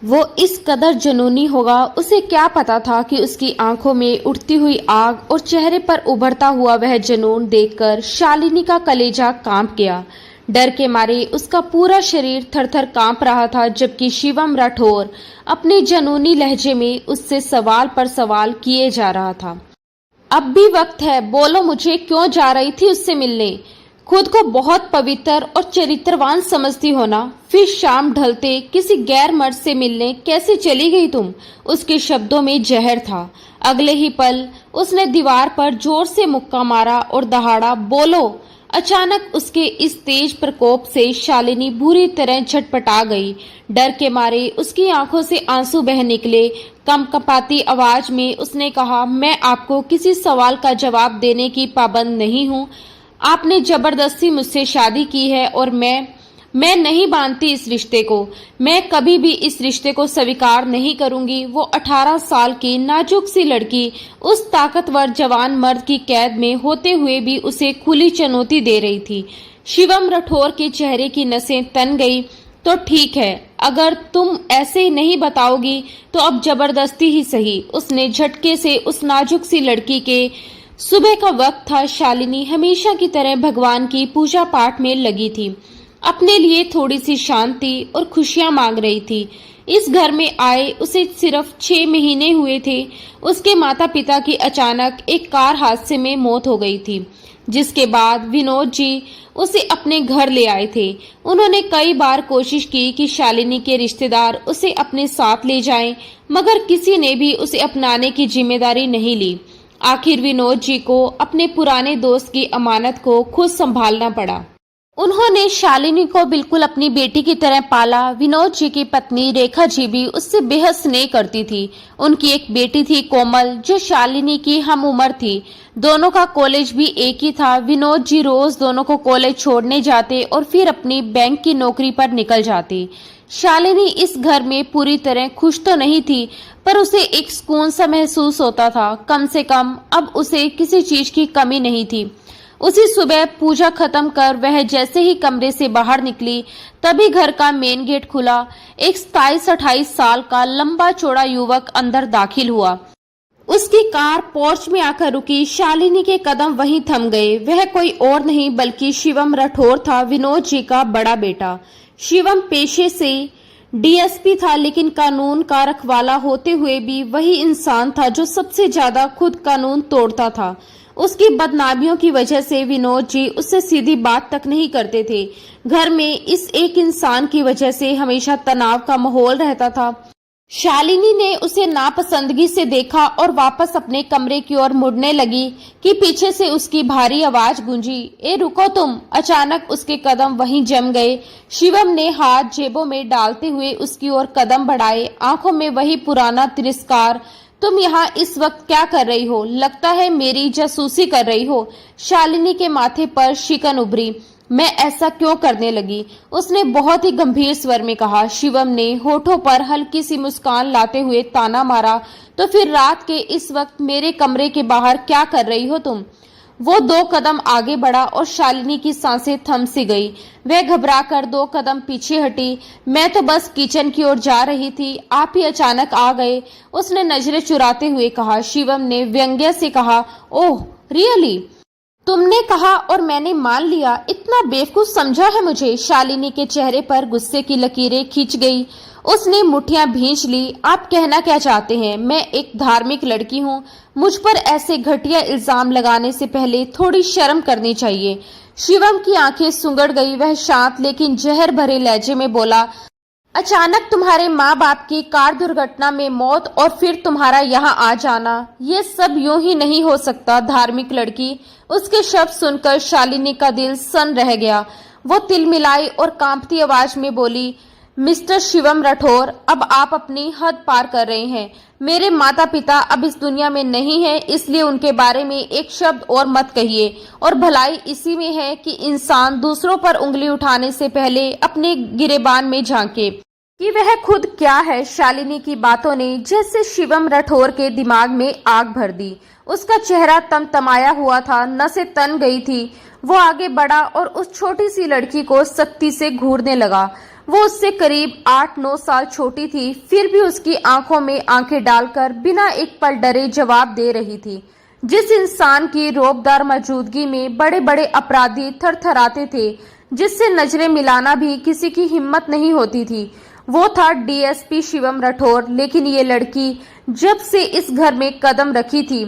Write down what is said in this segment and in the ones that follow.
वो इस कदर जुनूनी होगा, उसे क्या पता था कि उसकी आंखों में उठती हुई आग और चेहरे पर उभरता हुआ वह जुनून देखकर शालिनी का कलेजा कांप गया। डर के मारे उसका पूरा शरीर थर-थर कांप रहा था, जबकि शिवम राठौर अपने जुनूनी लहजे में उससे सवाल पर सवाल किए जा रहा था। अब भी वक्त है, बोलो मुझे क्यों जा रही थी उससे मिलने? खुद को बहुत पवित्र और चरित्रवान समझती हो ना, फिर शाम ढलते किसी गैर मर्द से मिलने कैसे चली गई तुम? उसके शब्दों में जहर था। अगले ही पल उसने दीवार पर जोर से मुक्का मारा और दहाड़ा, बोलो। अचानक उसके इस तेज प्रकोप से शालिनी बुरी तरह झटपटा गई। डर के मारे उसकी आंखों से आंसू बह निकले। कंपकपाती आवाज में उसने कहा, मैं आपको किसी सवाल का जवाब देने की पाबंद नहीं हूँ। आपने जबरदस्ती मुझसे शादी की है और मैं नहीं मानती इस रिश्ते को। मैं कभी भी इस रिश्ते को स्वीकार नहीं करूंगी। वो 18 साल की नाजुक सी लड़की उस ताकतवर जवान मर्द की कैद में होते हुए भी उसे खुली चुनौती दे रही थी। शिवम राठौर के चेहरे की नसें तन गई। तो ठीक है, अगर तुम ऐसे नहीं बताओगी तो अब जबरदस्ती ही सही। उसने झटके से उस नाजुक सी लड़की के सुबह का वक्त था। शालिनी हमेशा की तरह भगवान की पूजा पाठ में लगी थी। अपने लिए थोड़ी सी शांति और खुशियां मांग रही थी। इस घर में आए उसे सिर्फ 6 महीने हुए थे। उसके माता पिता की अचानक एक कार हादसे में मौत हो गई थी, जिसके बाद विनोद जी उसे अपने घर ले आए थे। उन्होंने कई बार कोशिश की कि शालिनी के रिश्तेदार उसे अपने साथ ले जाएं, मगर किसी ने भी उसे अपनाने की जिम्मेदारी नहीं ली। आखिर विनोद जी को अपने पुराने दोस्त की अमानत को खुद संभालना पड़ा। उन्होंने शालिनी को बिल्कुल अपनी बेटी की तरह पाला। विनोद जी की पत्नी रेखा जी भी उससे बेहद स्नेह करती थी। उनकी एक बेटी थी कोमल, जो शालिनी की हम उम्र थी। दोनों का कॉलेज भी एक ही था। विनोद जी रोज दोनों को कॉलेज छोड़ने जाते और फिर अपनी बैंक की नौकरी पर निकल जाती। शालिनी इस घर में पूरी तरह खुश तो नहीं थी, पर उसे एक सुकून सा महसूस होता था। कम से कम अब उसे किसी चीज की कमी नहीं थी। उसी सुबह पूजा खत्म कर वह जैसे ही कमरे से बाहर निकली, तभी घर का मेन गेट खुला। एक 27-28 साल का लंबा चौड़ा युवक अंदर दाखिल हुआ। उसकी कार पोर्च में आकर रुकी। शालिनी के कदम वहीं थम गए। वह कोई और नहीं बल्कि शिवम राठौर था, विनोद जी का बड़ा बेटा। शिवम पेशे से डीएसपी था, लेकिन कानून का रखवाला होते हुए भी वही इंसान था जो सबसे ज्यादा खुद कानून तोड़ता था। उसकी बदनामियों की वजह से विनोद जी उससे सीधी बात तक नहीं करते थे। घर में इस एक इंसान की वजह से हमेशा तनाव का माहौल रहता था। शालिनी ने उसे नापसंदगी से देखा और वापस अपने कमरे की ओर मुड़ने लगी कि पीछे से उसकी भारी आवाज गूंजी, ए रुको तुम। अचानक उसके कदम वहीं जम गए। शिवम ने हाथ जेबों में डालते हुए उसकी ओर कदम बढ़ाए, आंखों में वही पुराना तिरस्कार। तुम यहाँ इस वक्त क्या कर रही हो? लगता है मेरी जासूसी कर रही हो। शालिनी के माथे पर शिकन उभरी। मैं ऐसा क्यों करने लगी? उसने बहुत ही गंभीर स्वर में कहा। शिवम ने होठों पर हल्की सी मुस्कान लाते हुए ताना मारा, तो फिर रात के इस वक्त मेरे कमरे के बाहर क्या कर रही हो तुम? वो 2 कदम आगे बढ़ा और शालिनी की सांसें थम सी गई। वह घबराकर 2 कदम पीछे हटी। मैं तो बस किचन की ओर जा रही थी, आप ही अचानक आ गए, उसने नजरें चुराते हुए कहा। शिवम ने व्यंग्य से कहा, ओह रियली? तुमने कहा और मैंने मान लिया? इतना बेवकूफ समझा है मुझे? शालिनी के चेहरे पर गुस्से की लकीरें खिंच गई। उसने मुठ्ठियां भींच ली। आप कहना क्या चाहते हैं? मैं एक धार्मिक लड़की हूँ। मुझ पर ऐसे घटिया इल्जाम लगाने से पहले थोड़ी शर्म करनी चाहिए। शिवम की आंखें सुंगड़ गई। वह शांत लेकिन जहर भरे लहजे में बोला, अचानक तुम्हारे माँ बाप की कार दुर्घटना में मौत और फिर तुम्हारा यहाँ आ जाना, ये सब यूं ही नहीं हो सकता धार्मिक लड़की। उसके शब्द सुनकर शालिनी का दिल सन रह गया। वो तिलमिलाई और कांपती आवाज में बोली, मिस्टर शिवम राठौर, अब आप अपनी हद पार कर रहे हैं। मेरे माता पिता अब इस दुनिया में नहीं है, इसलिए उनके बारे में एक शब्द और मत कहिए। और भलाई इसी में है कि इंसान दूसरों पर उंगली उठाने से पहले अपने गिरेबान में झांके कि वह खुद क्या है। शालिनी की बातों ने जैसे शिवम राठौर के दिमाग में आग भर दी। उसका चेहरा तमतमाया हुआ था, नसें तन गई थी। वो आगे बढ़ा और उस छोटी सी लड़की को सख्ती से घूरने लगा। वो उससे करीब 8-9 साल छोटी थी, फिर भी उसकी आंखों में आंखें डालकर बिना एक पल डरे जवाब दे रही थी। जिस इंसान की रौबदार मौजूदगी में बड़े बड़े अपराधी थरथराते थे, जिससे नजरें मिलाना भी किसी की हिम्मत नहीं होती थी, वो था डीएसपी शिवम राठौर। लेकिन ये लड़की जब से इस घर में कदम रखी थी,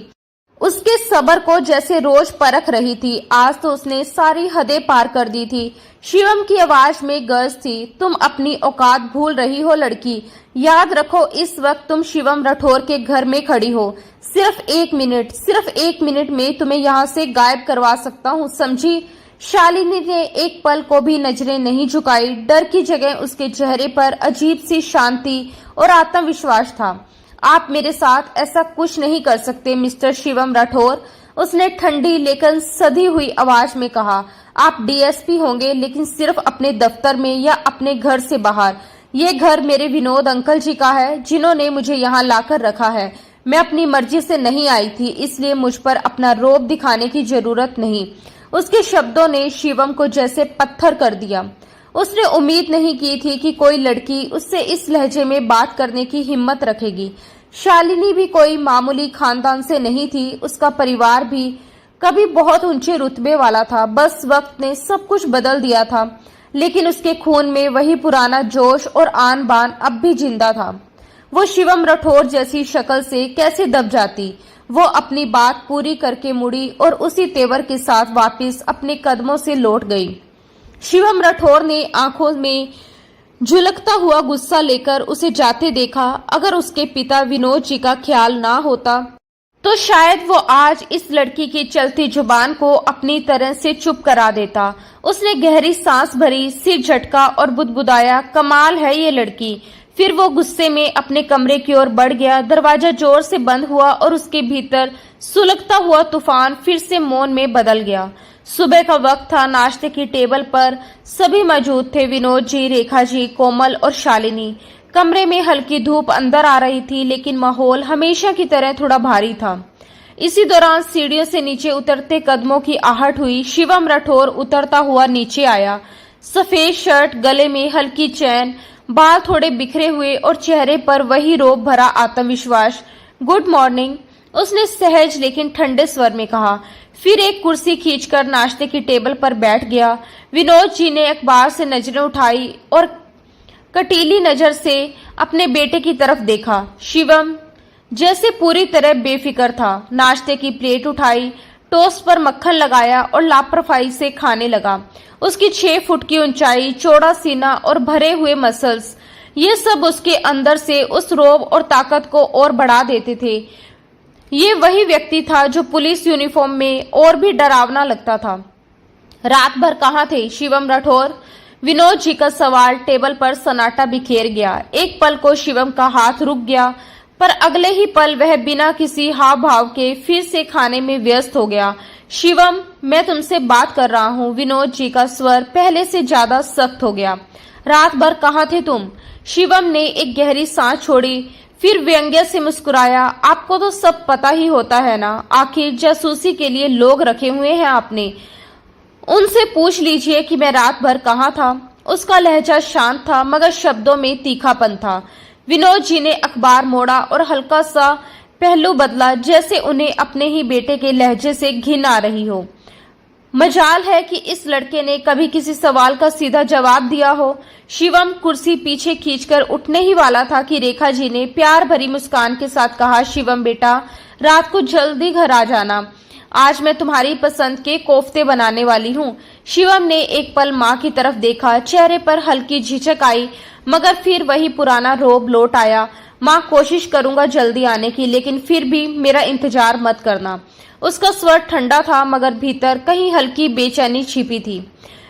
उसके सब्र को जैसे रोज परख रही थी। आज तो उसने सारी हदें पार कर दी थी। शिवम की आवाज में गर्ज थी, तुम अपनी औकात भूल रही हो लड़की। याद रखो, इस वक्त तुम शिवम राठौर के घर में खड़ी हो। सिर्फ एक मिनट में तुम्हें यहाँ से गायब करवा सकता हूँ, समझी? शालिनी ने एक पल को भी नजरें नहीं झुकाई। डर की जगह उसके चेहरे पर अजीब सी शांति और आत्मविश्वास था। आप मेरे साथ ऐसा कुछ नहीं कर सकते मिस्टर शिवम राठौर, उसने ठंडी लेकिन सधी हुई आवाज में कहा। आप डीएसपी होंगे, लेकिन सिर्फ अपने दफ्तर में या अपने घर से बाहर। ये घर मेरे विनोद अंकल जी का है, जिन्होंने मुझे यहाँ लाकर रखा है। मैं अपनी मर्जी से नहीं आई थी, इसलिए मुझ पर अपना रौब दिखाने की जरूरत नहीं। उसके शब्दों ने शिवम को जैसे पत्थर कर दिया। उसने उम्मीद नहीं की थी कि कोई लड़की उससे इस लहजे में बात करने की हिम्मत रखेगी। शालिनी भी कोई मामूली खानदान से नहीं थी, उसका परिवार भी कभी बहुत ऊंचे रुतबे वाला था। बस वक्त ने सब कुछ बदल दिया था, लेकिन उसके खून में वही पुराना जोश और आन बान अब भी जिंदा था। वो शिवम राठौर जैसी शक्ल से कैसे दब जाती। वो अपनी बात पूरी करके मुड़ी और उसी तेवर के साथ वापस अपने कदमों से लौट गई। शिवम राठौर ने आंखों में झुलकता हुआ गुस्सा लेकर उसे जाते देखा। अगर उसके पिता विनोद जी का ख्याल ना होता तो शायद वो आज इस लड़की की चलती जुबान को अपनी तरह से चुप करा देता। उसने गहरी सांस भरी, सिर झटका और बुदबुदाया, कमाल है ये लड़की। फिर वो गुस्से में अपने कमरे की ओर बढ़ गया। दरवाजा जोर से बंद हुआ और उसके भीतर सुलगता हुआ तूफान फिर से मौन में बदल गया। सुबह का वक्त था। नाश्ते की टेबल पर सभी मौजूद थे, विनोद जी, रेखा जी, कोमल और शालिनी। कमरे में हल्की धूप अंदर आ रही थी, लेकिन माहौल हमेशा की तरह थोड़ा भारी था। इसी दौरान सीढ़ियों से नीचे उतरते कदमों की आहट हुई। शिवम राठौर उतरता हुआ नीचे आया। सफेद शर्ट, गले में हल्की चैन, बाल थोड़े बिखरे हुए और चेहरे पर वही रौब भरा आत्मविश्वास। गुड मॉर्निंग, उसने सहज लेकिन ठंडे स्वर में कहा। फिर एक कुर्सी खींचकर नाश्ते की टेबल पर बैठ गया। विनोद जी ने अखबार से नजरें उठाई और कटीली नजर से अपने बेटे की तरफ देखा। शिवम जैसे पूरी तरह बेफिक्र था। नाश्ते की प्लेट उठाई, टोस्ट पर मक्खन लगाया और लापरवाही से खाने लगा। उसकी 6 फुट की ऊंचाई, चौड़ा सीना और भरे हुए मसल्स, ये सब उसके अंदर से उस रौब और ताकत को और बढ़ा देते थे। ये वही व्यक्ति था जो पुलिस यूनिफॉर्म में और भी डरावना लगता था। रात भर कहाँ थे शिवम राठौर? विनोद जी का सवाल टेबल पर सन्नाटा बिखेर गया। एक पल को शिवम का हाथ रुक गया, पर अगले ही पल वह बिना किसी हाव भाव के फिर से खाने में व्यस्त हो गया। शिवम, मैं तुमसे बात कर रहा हूँ। विनोद जी का स्वर पहले से ज्यादा सख्त हो गया। रात भर कहाँ थे तुम? शिवम ने एक गहरी सांस छोड़ी, फिर व्यंग्य से मुस्कुराया। आपको तो सब पता ही होता है ना, आखिर जासूसी के लिए लोग रखे हुए हैं आपने। उनसे पूछ लीजिए कि मैं रात भर कहाँ था। उसका लहजा शांत था, मगर शब्दों में तीखापन था। विनोद जी ने अखबार मोड़ा और हल्का सा पहलू बदला, जैसे उन्हें अपने ही बेटे के लहजे से घिन आ रही हो। मजाल है कि इस लड़के ने कभी किसी सवाल का सीधा जवाब दिया हो। शिवम कुर्सी पीछे खींचकर उठने ही वाला था कि रेखा जी ने प्यार भरी मुस्कान के साथ कहा, शिवम बेटा, रात को जल्दी घर आ जाना, आज मैं तुम्हारी पसंद के कोफ्ते बनाने वाली हूँ। शिवम ने एक पल माँ की तरफ देखा। चेहरे पर हल्की झिझक आई, मगर फिर वही पुराना रौब लौट आया। माँ, कोशिश करूंगा जल्दी आने की, लेकिन फिर भी मेरा इंतजार मत करना। उसका स्वर ठंडा था, मगर भीतर कहीं हल्की बेचैनी छिपी थी।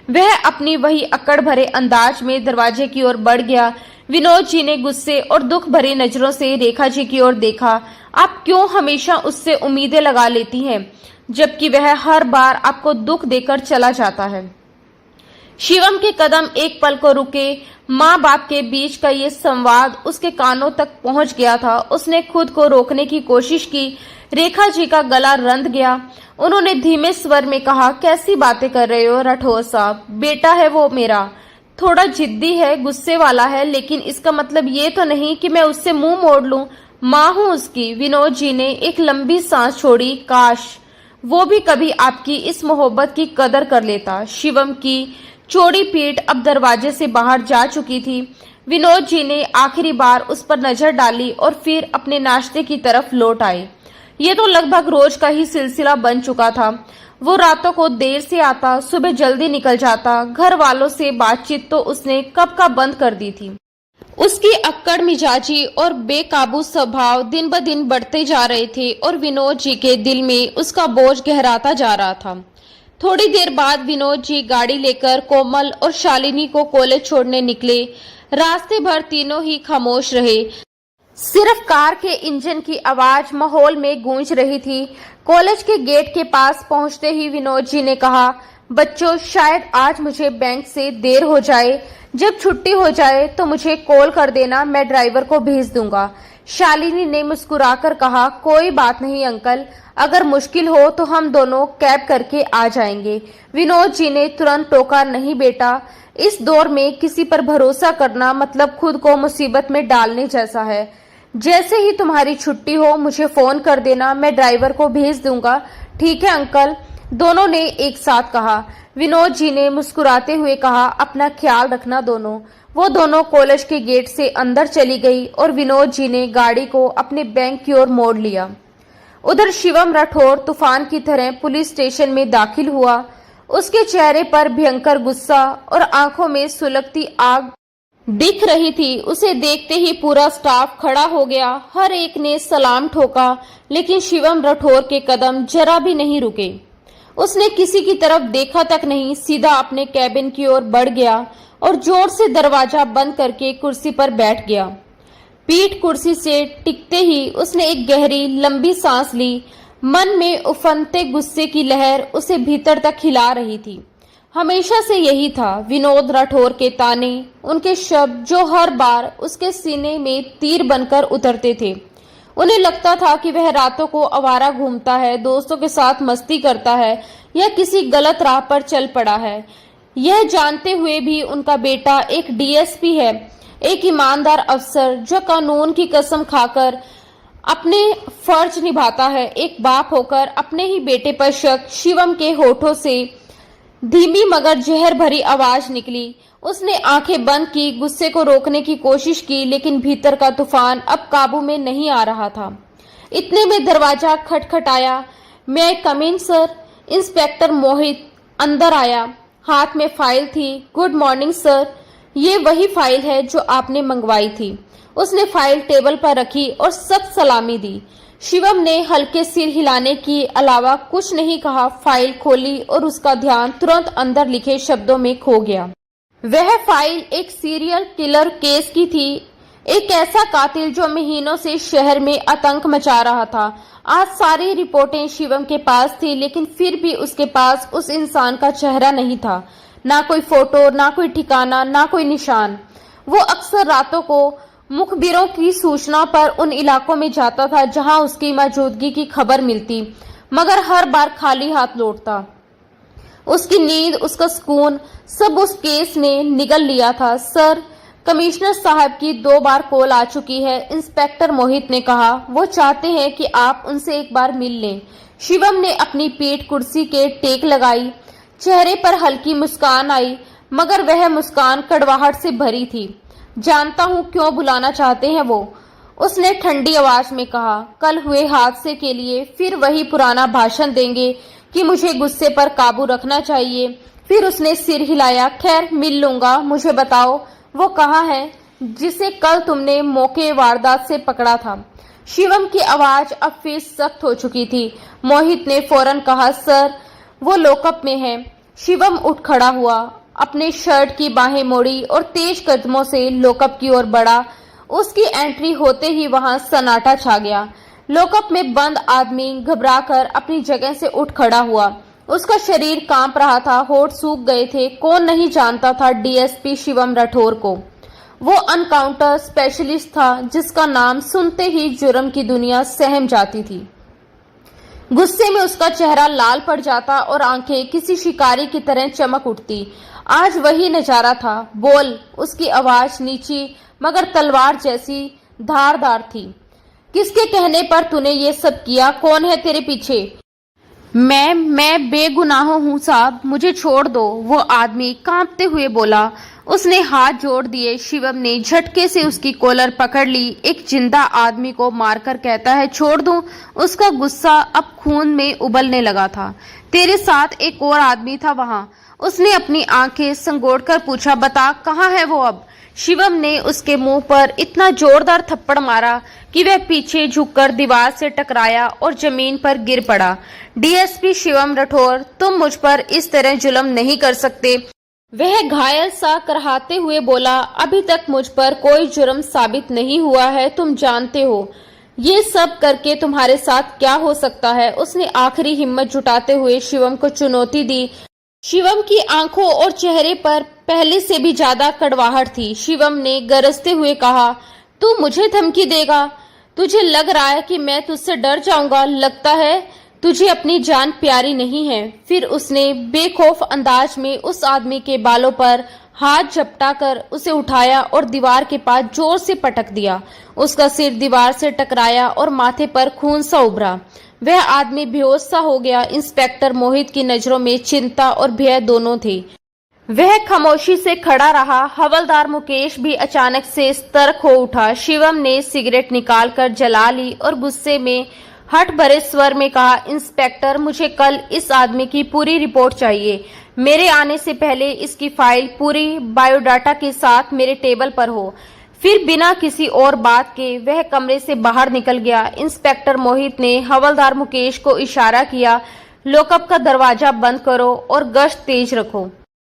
वह अपनी वही अकड़ भरे अंदाज में दरवाजे की ओर बढ़ गया। विनोद जी ने गुस्से और दुख भरी नजरों से रेखा जी की ओर देखा। आप क्यों हमेशा उससे उम्मीदें लगा लेती हैं, जबकि वह हर बार आपको दुख देकर चला जाता है? शिवम के कदम एक पल को रुके। माँ बाप के बीच का ये संवाद उसके कानों तक पहुंच गया था। उसने खुद को रोकने की कोशिश की। रेखा जी का गला रंध गया। उन्होंने धीमे स्वर में कहा, कैसी बातें कर रहे हो राठौर साहब? बेटा है वो मेरा, थोड़ा जिद्दी है, गुस्से वाला है, लेकिन इसका मतलब ये तो नहीं कि मैं उससे मुंह मोड़ लूं। माँ हूं उसकी। विनोद जी ने एक लंबी सांस छोड़ी। काश वो भी कभी आपकी इस मोहब्बत की कदर कर लेता। शिवम की चौड़ी पीठ अब दरवाजे से बाहर जा चुकी थी। विनोद जी ने आखिरी बार उस पर नजर डाली और फिर अपने नाश्ते की तरफ लौट आए। ये तो लगभग रोज का ही सिलसिला बन चुका था। वो रातों को देर से आता, सुबह जल्दी निकल जाता। घर वालों से बातचीत तो उसने कब का बंद कर दी थी। उसकी अक्कड़ मिजाजी और बेकाबू स्वभाव दिन ब दिन बढ़ते जा रहे थे और विनोद जी के दिल में उसका बोझ गहराता जा रहा था। थोड़ी देर बाद विनोद जी गाड़ी लेकर कोमल और शालिनी को कॉलेज छोड़ने निकले। रास्ते भर तीनों ही खामोश रहे। सिर्फ कार के इंजन की आवाज माहौल में गूंज रही थी। कॉलेज के गेट के पास पहुंचते ही विनोद जी ने कहा, बच्चों शायद आज मुझे बैंक से देर हो जाए। जब छुट्टी हो जाए तो मुझे कॉल कर देना, मैं ड्राइवर को भेज दूंगा। शालिनी ने मुस्कुराकर कहा, कोई बात नहीं अंकल, अगर मुश्किल हो तो हम दोनों कैब करके आ जाएंगे। विनोद जी ने तुरंत टोका, नहीं बेटा, इस दौर में किसी पर भरोसा करना मतलब खुद को मुसीबत में डालने जैसा है। जैसे ही तुम्हारी छुट्टी हो मुझे फोन कर देना, मैं ड्राइवर को भेज दूंगा। ठीक है अंकल, दोनों ने एक साथ कहा। विनोद जी ने मुस्कुराते हुए कहा, अपना ख्याल रखना दोनों। वो दोनों कॉलेज के गेट से अंदर चली गई और विनोद जी ने गाड़ी को अपने बैंक की ओर मोड़ लिया। उधर शिवम राठौर तूफान की तरह पुलिस स्टेशन में दाखिल हुआ। उसके चेहरे पर भयंकर गुस्सा और आंखों में सुलगती आग दिख रही थी। उसे देखते ही पूरा स्टाफ खड़ा हो गया। हर एक ने सलाम ठोका, लेकिन शिवम राठौर के कदम जरा भी नहीं रुके। उसने किसी की तरफ देखा तक नहीं, सीधा अपने कैबिन की ओर बढ़ गया और जोर से दरवाजा बंद करके कुर्सी पर बैठ गया। पीठ कुर्सी से टिकते ही उसने एक गहरी लंबी सांस ली। मन में उफनते गुस्से की लहर उसे भीतर तक हिला रही थी। हमेशा से यही था, विनोद राठौर के ताने, उनके शब्द जो हर बार उसके सीने में तीर बनकर उतरते थे। उन्हें लगता था कि वह रातों को आवारा घूमता है, दोस्तों के साथ मस्ती करता है या किसी गलत राह पर चल पड़ा है। यह जानते हुए भी उनका बेटा एक डीएसपी है, एक ईमानदार अफसर जो कानून की कसम खाकर अपने फर्ज निभाता है। एक बाप होकर अपने ही बेटे पर शक। शिवम के होठों से धीमी मगर जहर भरी आवाज निकली। उसने आंखें बंद की, गुस्से को रोकने की कोशिश की, लेकिन भीतर का तूफान अब काबू में नहीं आ रहा था। इतने में दरवाजा खटखटाया। मैं कम इन सर? इंस्पेक्टर मोहित अंदर आया। हाथ में फाइल थी। गुड मॉर्निंग सर, ये वही फाइल है जो आपने मंगवाई थी। उसने फाइल टेबल पर रखी और सख्त सलामी दी। शिवम ने हल्के सिर हिलाने के अलावा कुछ नहीं कहा। फाइल खोली और उसका ध्यान तुरंत अंदर लिखे शब्दों में खो गया। वह फाइल एक सीरियल किलर केस की थी, एक ऐसा कातिल जो महीनों से शहर में आतंक मचा रहा था। आज सारी रिपोर्टें शिवम के पास थी, लेकिन फिर भी उसके पास उस इंसान का चेहरा नहीं था। ना कोई फोटो, ना कोई ठिकाना, ना कोई निशान। वो अक्सर रातों को मुखबिरों की सूचना पर उन इलाकों में जाता था जहां उसकी मौजूदगी की खबर मिलती, मगर हर बार खाली हाथ लौटता। उसकी नींद, उसका सुकून, सब उस केस ने निगल लिया था। सर, कमिश्नर साहब की 2 बार कॉल आ चुकी है, इंस्पेक्टर मोहित ने कहा। वो चाहते हैं कि आप उनसे एक बार मिल लें। शिवम ने अपनी पीठ कुर्सी के टेक लगाई। चेहरे पर हल्की मुस्कान आई, मगर वह मुस्कान कड़वाहट से भरी थी। जानता हूं क्यों बुलाना चाहते हैं वो, उसने ठंडी आवाज में कहा। कल हुए हादसे के लिए फिर वही पुराना भाषण देंगे कि मुझे गुस्से पर काबू रखना चाहिए। फिर उसने सिर हिलाया। खैर, मिल लूंगा। मुझे बताओ वो कहाँ है जिसे कल तुमने मौके वारदात से पकड़ा था? शिवम की आवाज अब फिर सख्त हो चुकी थी। मोहित ने फौरन कहा, सर वो लॉकअप में है। शिवम उठ खड़ा हुआ, अपने शर्ट की बाहें मोड़ी और तेज कदमों से लॉकअप की ओर बढ़ा। उसकी एंट्री होते ही वहां सन्नाटा छा गया। लॉकअप में बंद आदमी घबराकर अपनी जगह से उठ खड़ा हुआ। उसका शरीर कांप रहा था, होठ सूख गए थे। कौन नहीं जानता था डीएसपी शिवम राठौर को। वो अनकाउंटर स्पेशलिस्ट था जिसका नाम सुनते ही जुर्म की दुनिया सहम जाती थी। गुस्से में उसका चेहरा लाल पड़ जाता और आंखें किसी शिकारी की तरह चमक उठती। आज वही नजारा था। बोल। उसकी आवाज नीची मगर तलवार जैसी धारदार थी। किसके कहने पर तूने ये सब किया? कौन है तेरे पीछे? मैं बेगुनाह हूँ साहब, मुझे छोड़ दो, वो आदमी कांपते हुए बोला। उसने हाथ जोड़ दिए। शिवम ने झटके से उसकी कॉलर पकड़ ली। एक जिंदा आदमी को मारकर कहता है छोड़ दूं? उसका गुस्सा अब खून में उबलने लगा था। तेरे साथ एक और आदमी था वहां। उसने अपनी आंखें संगोड़कर पूछा, बता कहाँ है वो अब? शिवम ने उसके मुंह पर इतना जोरदार थप्पड़ मारा कि वह पीछे झुककर दीवार से टकराया और जमीन पर गिर पड़ा। डीएसपी शिवम राठौर, तुम मुझ पर इस तरह जुल्म नहीं कर सकते। वह घायल सा कराहते हुए बोला, अभी तक मुझ पर कोई जुर्म साबित नहीं हुआ है, तुम जानते हो ये सब करके तुम्हारे साथ क्या हो सकता है। उसने आखिरी हिम्मत जुटाते हुए शिवम को चुनौती दी। शिवम की आंखों और चेहरे पर पहले से भी ज्यादा कड़वाहट थी। शिवम ने गरजते हुए कहा, तू मुझे धमकी देगा? तुझे लग रहा है कि मैं तुझसे डर जाऊंगा? लगता है तुझे अपनी जान प्यारी नहीं है। फिर उसने बेखौफ अंदाज में उस आदमी के बालों पर हाथ झपटाकर उसे उठाया और दीवार के पास जोर से पटक दिया। उसका सिर दीवार से टकराया और माथे पर खून सा उभरा। वह आदमी बेहोश सा हो गया। इंस्पेक्टर मोहित की नजरों में चिंता और भय दोनों थे। वह खामोशी से खड़ा रहा। हवलदार मुकेश भी अचानक से सतर्क हो उठा। शिवम ने सिगरेट निकालकर जला ली और गुस्से में हट भरे स्वर में कहा, इंस्पेक्टर मुझे कल इस आदमी की पूरी रिपोर्ट चाहिए। मेरे आने से पहले इसकी फाइल पूरी बायोडाटा के साथ मेरे टेबल पर हो। फिर बिना किसी और बात के वह कमरे से बाहर निकल गया। इंस्पेक्टर मोहित ने हवलदार मुकेश को इशारा किया, लॉकअप का दरवाजा बंद करो और गश्त तेज रखो।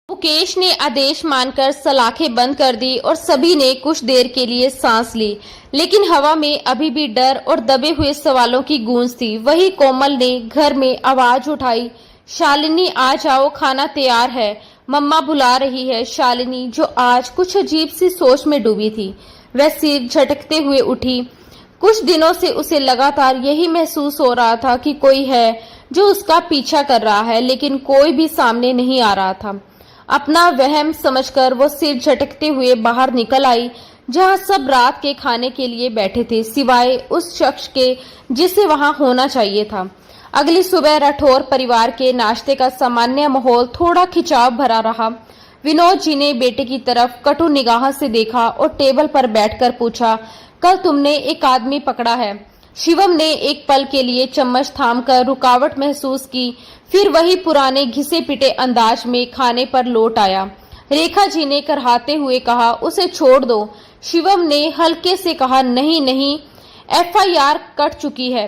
मुकेश ने आदेश मानकर सलाखें बंद कर दी और सभी ने कुछ देर के लिए सांस ली, लेकिन हवा में अभी भी डर और दबे हुए सवालों की गूंज थी। वही कोमल ने घर में आवाज उठाई, शालिनी आ जाओ, खाना तैयार है, मम्मा बुला रही है। शालिनी, जो आज कुछ अजीब सी सोच में डूबी थी, वह सिर झटकते हुए उठी। कुछ दिनों से उसे लगातार यही महसूस हो रहा था कि कोई है जो उसका पीछा कर रहा है, लेकिन कोई भी सामने नहीं आ रहा था। अपना वहम समझकर वो सिर झटकते हुए बाहर निकल आई, जहां सब रात के खाने के लिए बैठे थे, सिवाय उस शख्स के जिसे वहां होना चाहिए था। अगली सुबह राठौर परिवार के नाश्ते का सामान्य माहौल थोड़ा खिंचाव भरा रहा। विनोद जी ने बेटे की तरफ कटु निगाह से देखा और टेबल पर बैठकर पूछा, कल तुमने एक आदमी पकड़ा है? शिवम ने एक पल के लिए चम्मच थामकर रुकावट महसूस की, फिर वही पुराने घिसे पिटे अंदाज में खाने पर लौट आया। रेखा जी ने कराहते हुए कहा, उसे छोड़ दो। शिवम ने हल्के से कहा, नहीं नहीं, एफआईआर कट चुकी है,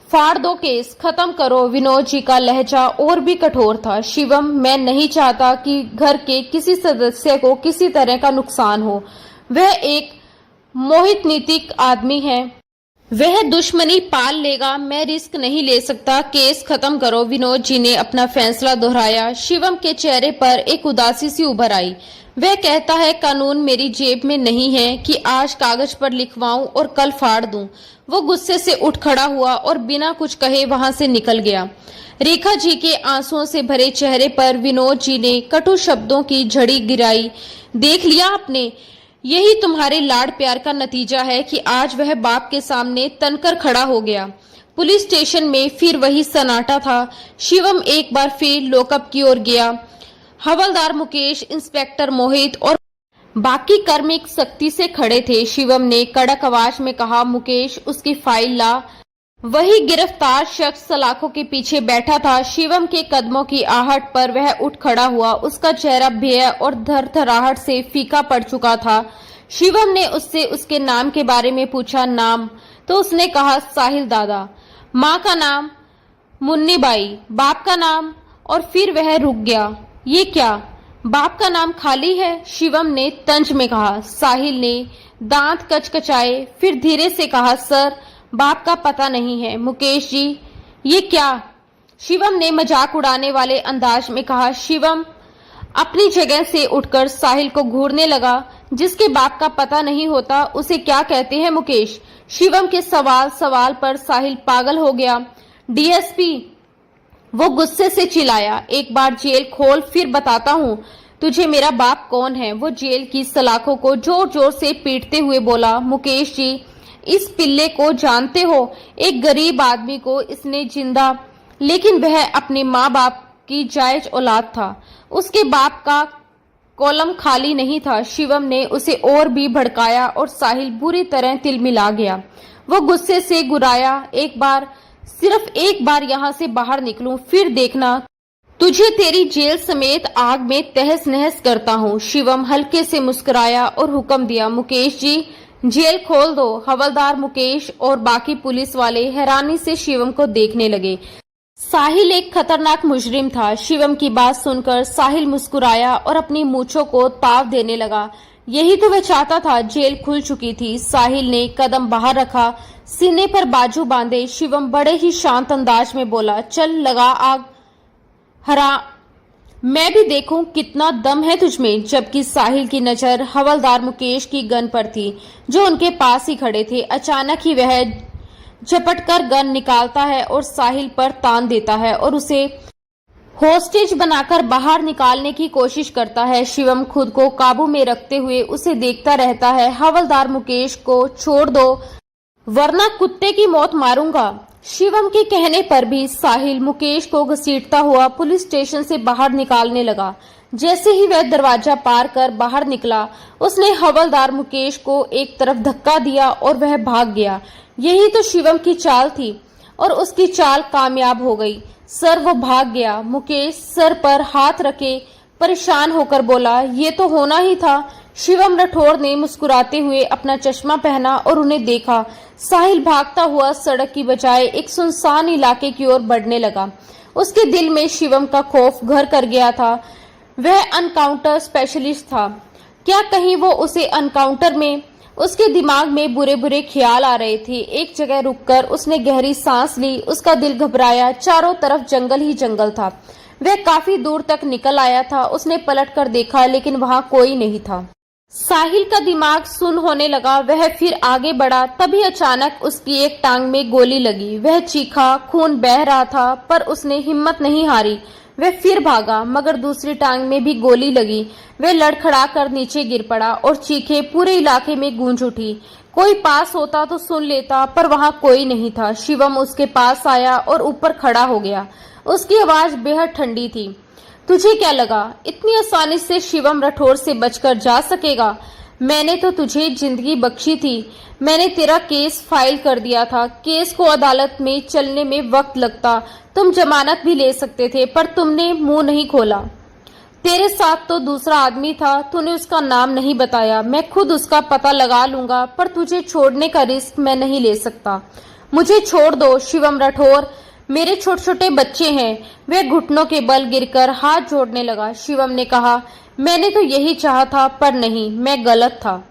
फाड़ दो केस, खत्म करो। विनोद जी का लहजा और भी कठोर था। शिवम, मैं नहीं चाहता कि घर के किसी सदस्य को किसी तरह का नुकसान हो। वह एक मोहित नीतिक आदमी है, वह दुश्मनी पाल लेगा, मैं रिस्क नहीं ले सकता, केस खत्म करो। विनोद जी ने अपना फैसला दोहराया। शिवम के चेहरे पर एक उदासी सी उभर आई। वह कहता है, कानून मेरी जेब में नहीं है कि आज कागज पर लिखवाऊं और कल फाड़ दूं। वो गुस्से से उठ खड़ा हुआ और बिना कुछ कहे वहां से निकल गया। रेखा जी के आंसुओं से भरे चेहरे पर विनोद जी ने कटु शब्दों की झड़ी गिराई। देख लिया आपने, यही तुम्हारे लाड़ प्यार का नतीजा है कि आज वह बाप के सामने तनकर खड़ा हो गया। पुलिस स्टेशन में फिर वही सन्नाटा था। शिवम एक बार फिर लॉकअप की ओर गया। हवलदार मुकेश, इंस्पेक्टर मोहित और बाकी कर्मी सख्ती से खड़े थे। शिवम ने कड़क आवाज में कहा, मुकेश उसकी फाइल ला। वही गिरफ्तार शख्स सलाखों के पीछे बैठा था। शिवम के कदमों की आहट पर वह उठ खड़ा हुआ। उसका चेहरा भय और थरथराहट से फीका पड़ चुका था। शिवम ने उससे उसके नाम के बारे में पूछा। नाम? तो उसने कहा, साहिल दादा। माँ का नाम? मुन्नी बाई। बाप का नाम? और फिर वह रुक गया। ये क्या, बाप का नाम खाली है? शिवम ने तंज में कहा। साहिल ने दांत कचकचाए, फिर धीरे से कहा, सर बाप का पता नहीं है। मुकेश जी, ये क्या? शिवम ने मजाक उड़ाने वाले अंदाज में कहा। शिवम अपनी जगह से उठकर साहिल को घूरने लगा। जिसके बाप का पता नहीं होता उसे क्या कहते हैं मुकेश? शिवम के सवाल पर साहिल पागल हो गया। डीएसपी, वो गुस्से से चिल्लाया, एक बार जेल खोल फिर बताता हूँ। तुझे मेरा बाप कौन है? वो जेल की सलाखों को जोर जोर से पीटते हुए बोला। मुकेश जी, इस पिल्ले को जानते हो? एक गरीब आदमी को इसने जिंदा, लेकिन वह अपने माँ बाप की जायज औलाद था। उसके बाप का कॉलम खाली नहीं था। शिवम ने उसे और भी भड़काया और साहिल बुरी तरह तिलमिला गया। वो गुस्से से गुर्राया, सिर्फ एक बार यहाँ से बाहर निकलूं, फिर देखना तुझे तेरी जेल समेत आग में तहस नहस करता हूँ। शिवम हल्के से मुस्कुराया और हुक्म दिया, मुकेश जी, जेल खोल दो। हवलदार मुकेश और बाकी पुलिस वाले हैरानी से शिवम को देखने लगे। साहिल एक खतरनाक मुजरिम था। शिवम की बात सुनकर साहिल मुस्कुराया और अपनी मूंछों को ताव देने लगा। यही तो वह चाहता था। जेल खुल चुकी थी। साहिल ने कदम बाहर रखा, सीने पर बाजू बांधे। शिवम बड़े ही शांत अंदाज में बोला, चल लगा आग, हरा, मैं भी देखूं कितना दम है तुझमें। जबकि साहिल की नजर हवलदार मुकेश की गन पर थी, जो उनके पास ही खड़े थे। अचानक ही वह झपटकर गन निकालता है और साहिल पर तान देता है और उसे होस्टेज बनाकर बाहर निकालने की कोशिश करता है। शिवम खुद को काबू में रखते हुए उसे देखता रहता है। हवलदार मुकेश को छोड़ दो, वरना कुत्ते की मौत मारूंगा। शिवम के कहने पर भी साहिल मुकेश को घसीटता हुआ पुलिस स्टेशन से बाहर निकालने लगा। जैसे ही वह दरवाजा पार कर बाहर निकला, उसने हवलदार मुकेश को एक तरफ धक्का दिया और वह भाग गया। यही तो शिवम की चाल थी और उसकी चाल कामयाब हो गई। सर, वो भाग गया। मुकेश सर पर हाथ रखे परेशान होकर बोला, ये तो होना ही था। शिवम राठौर ने मुस्कुराते हुए अपना चश्मा पहना और उन्हें देखा। साहिल भागता हुआ सड़क की बजाय एक सुनसान इलाके की ओर बढ़ने लगा। उसके दिल में शिवम का खौफ घर कर गया था। वह एनकाउंटर स्पेशलिस्ट था। क्या कहीं वो उसे एनकाउंटर में? उसके दिमाग में बुरे बुरे ख्याल आ रहे थे। एक जगह रुककर उसने गहरी सांस ली। उसका दिल घबराया। चारों तरफ जंगल ही जंगल था। वह काफी दूर तक निकल आया था। उसने पलटकर देखा, लेकिन वहां कोई नहीं था। साहिल का दिमाग सुन्न होने लगा। वह फिर आगे बढ़ा। तभी अचानक उसकी एक टांग में गोली लगी। वह चीखा, खून बह रहा था, पर उसने हिम्मत नहीं हारी। वह फिर भागा, मगर दूसरी टांग में भी गोली लगी। वह लड़खड़ाकर नीचे गिर पड़ा और चीखें पूरे इलाके में गूंज उठी। कोई पास होता तो सुन लेता, पर वहां कोई नहीं था। शिवम उसके पास आया और ऊपर खड़ा हो गया। उसकी आवाज बेहद ठंडी थी। तुझे क्या लगा इतनी आसानी से शिवम राठौर से बचकर जा सकेगा? मैंने तो तुझे जिंदगी बख्शी थी। मैंने तेरा केस फाइल कर दिया था। केस को अदालत में चलने में वक्त लगता। तुम जमानत भी ले सकते थे, पर तुमने मुंह नहीं खोला। तेरे साथ तो दूसरा आदमी था। तूने उसका नाम नहीं बताया। मैं खुद उसका पता लगा लूंगा, पर तुझे छोड़ने का रिस्क मैं नहीं ले सकता। मुझे छोड़ दो शिवम राठौर। मेरे छोटे छोटे बच्चे हैं। वह घुटनों के बल गिरकर हाथ जोड़ने लगा। शिवम ने कहा, मैंने तो यही चाहा था, पर नहीं, मैं गलत था।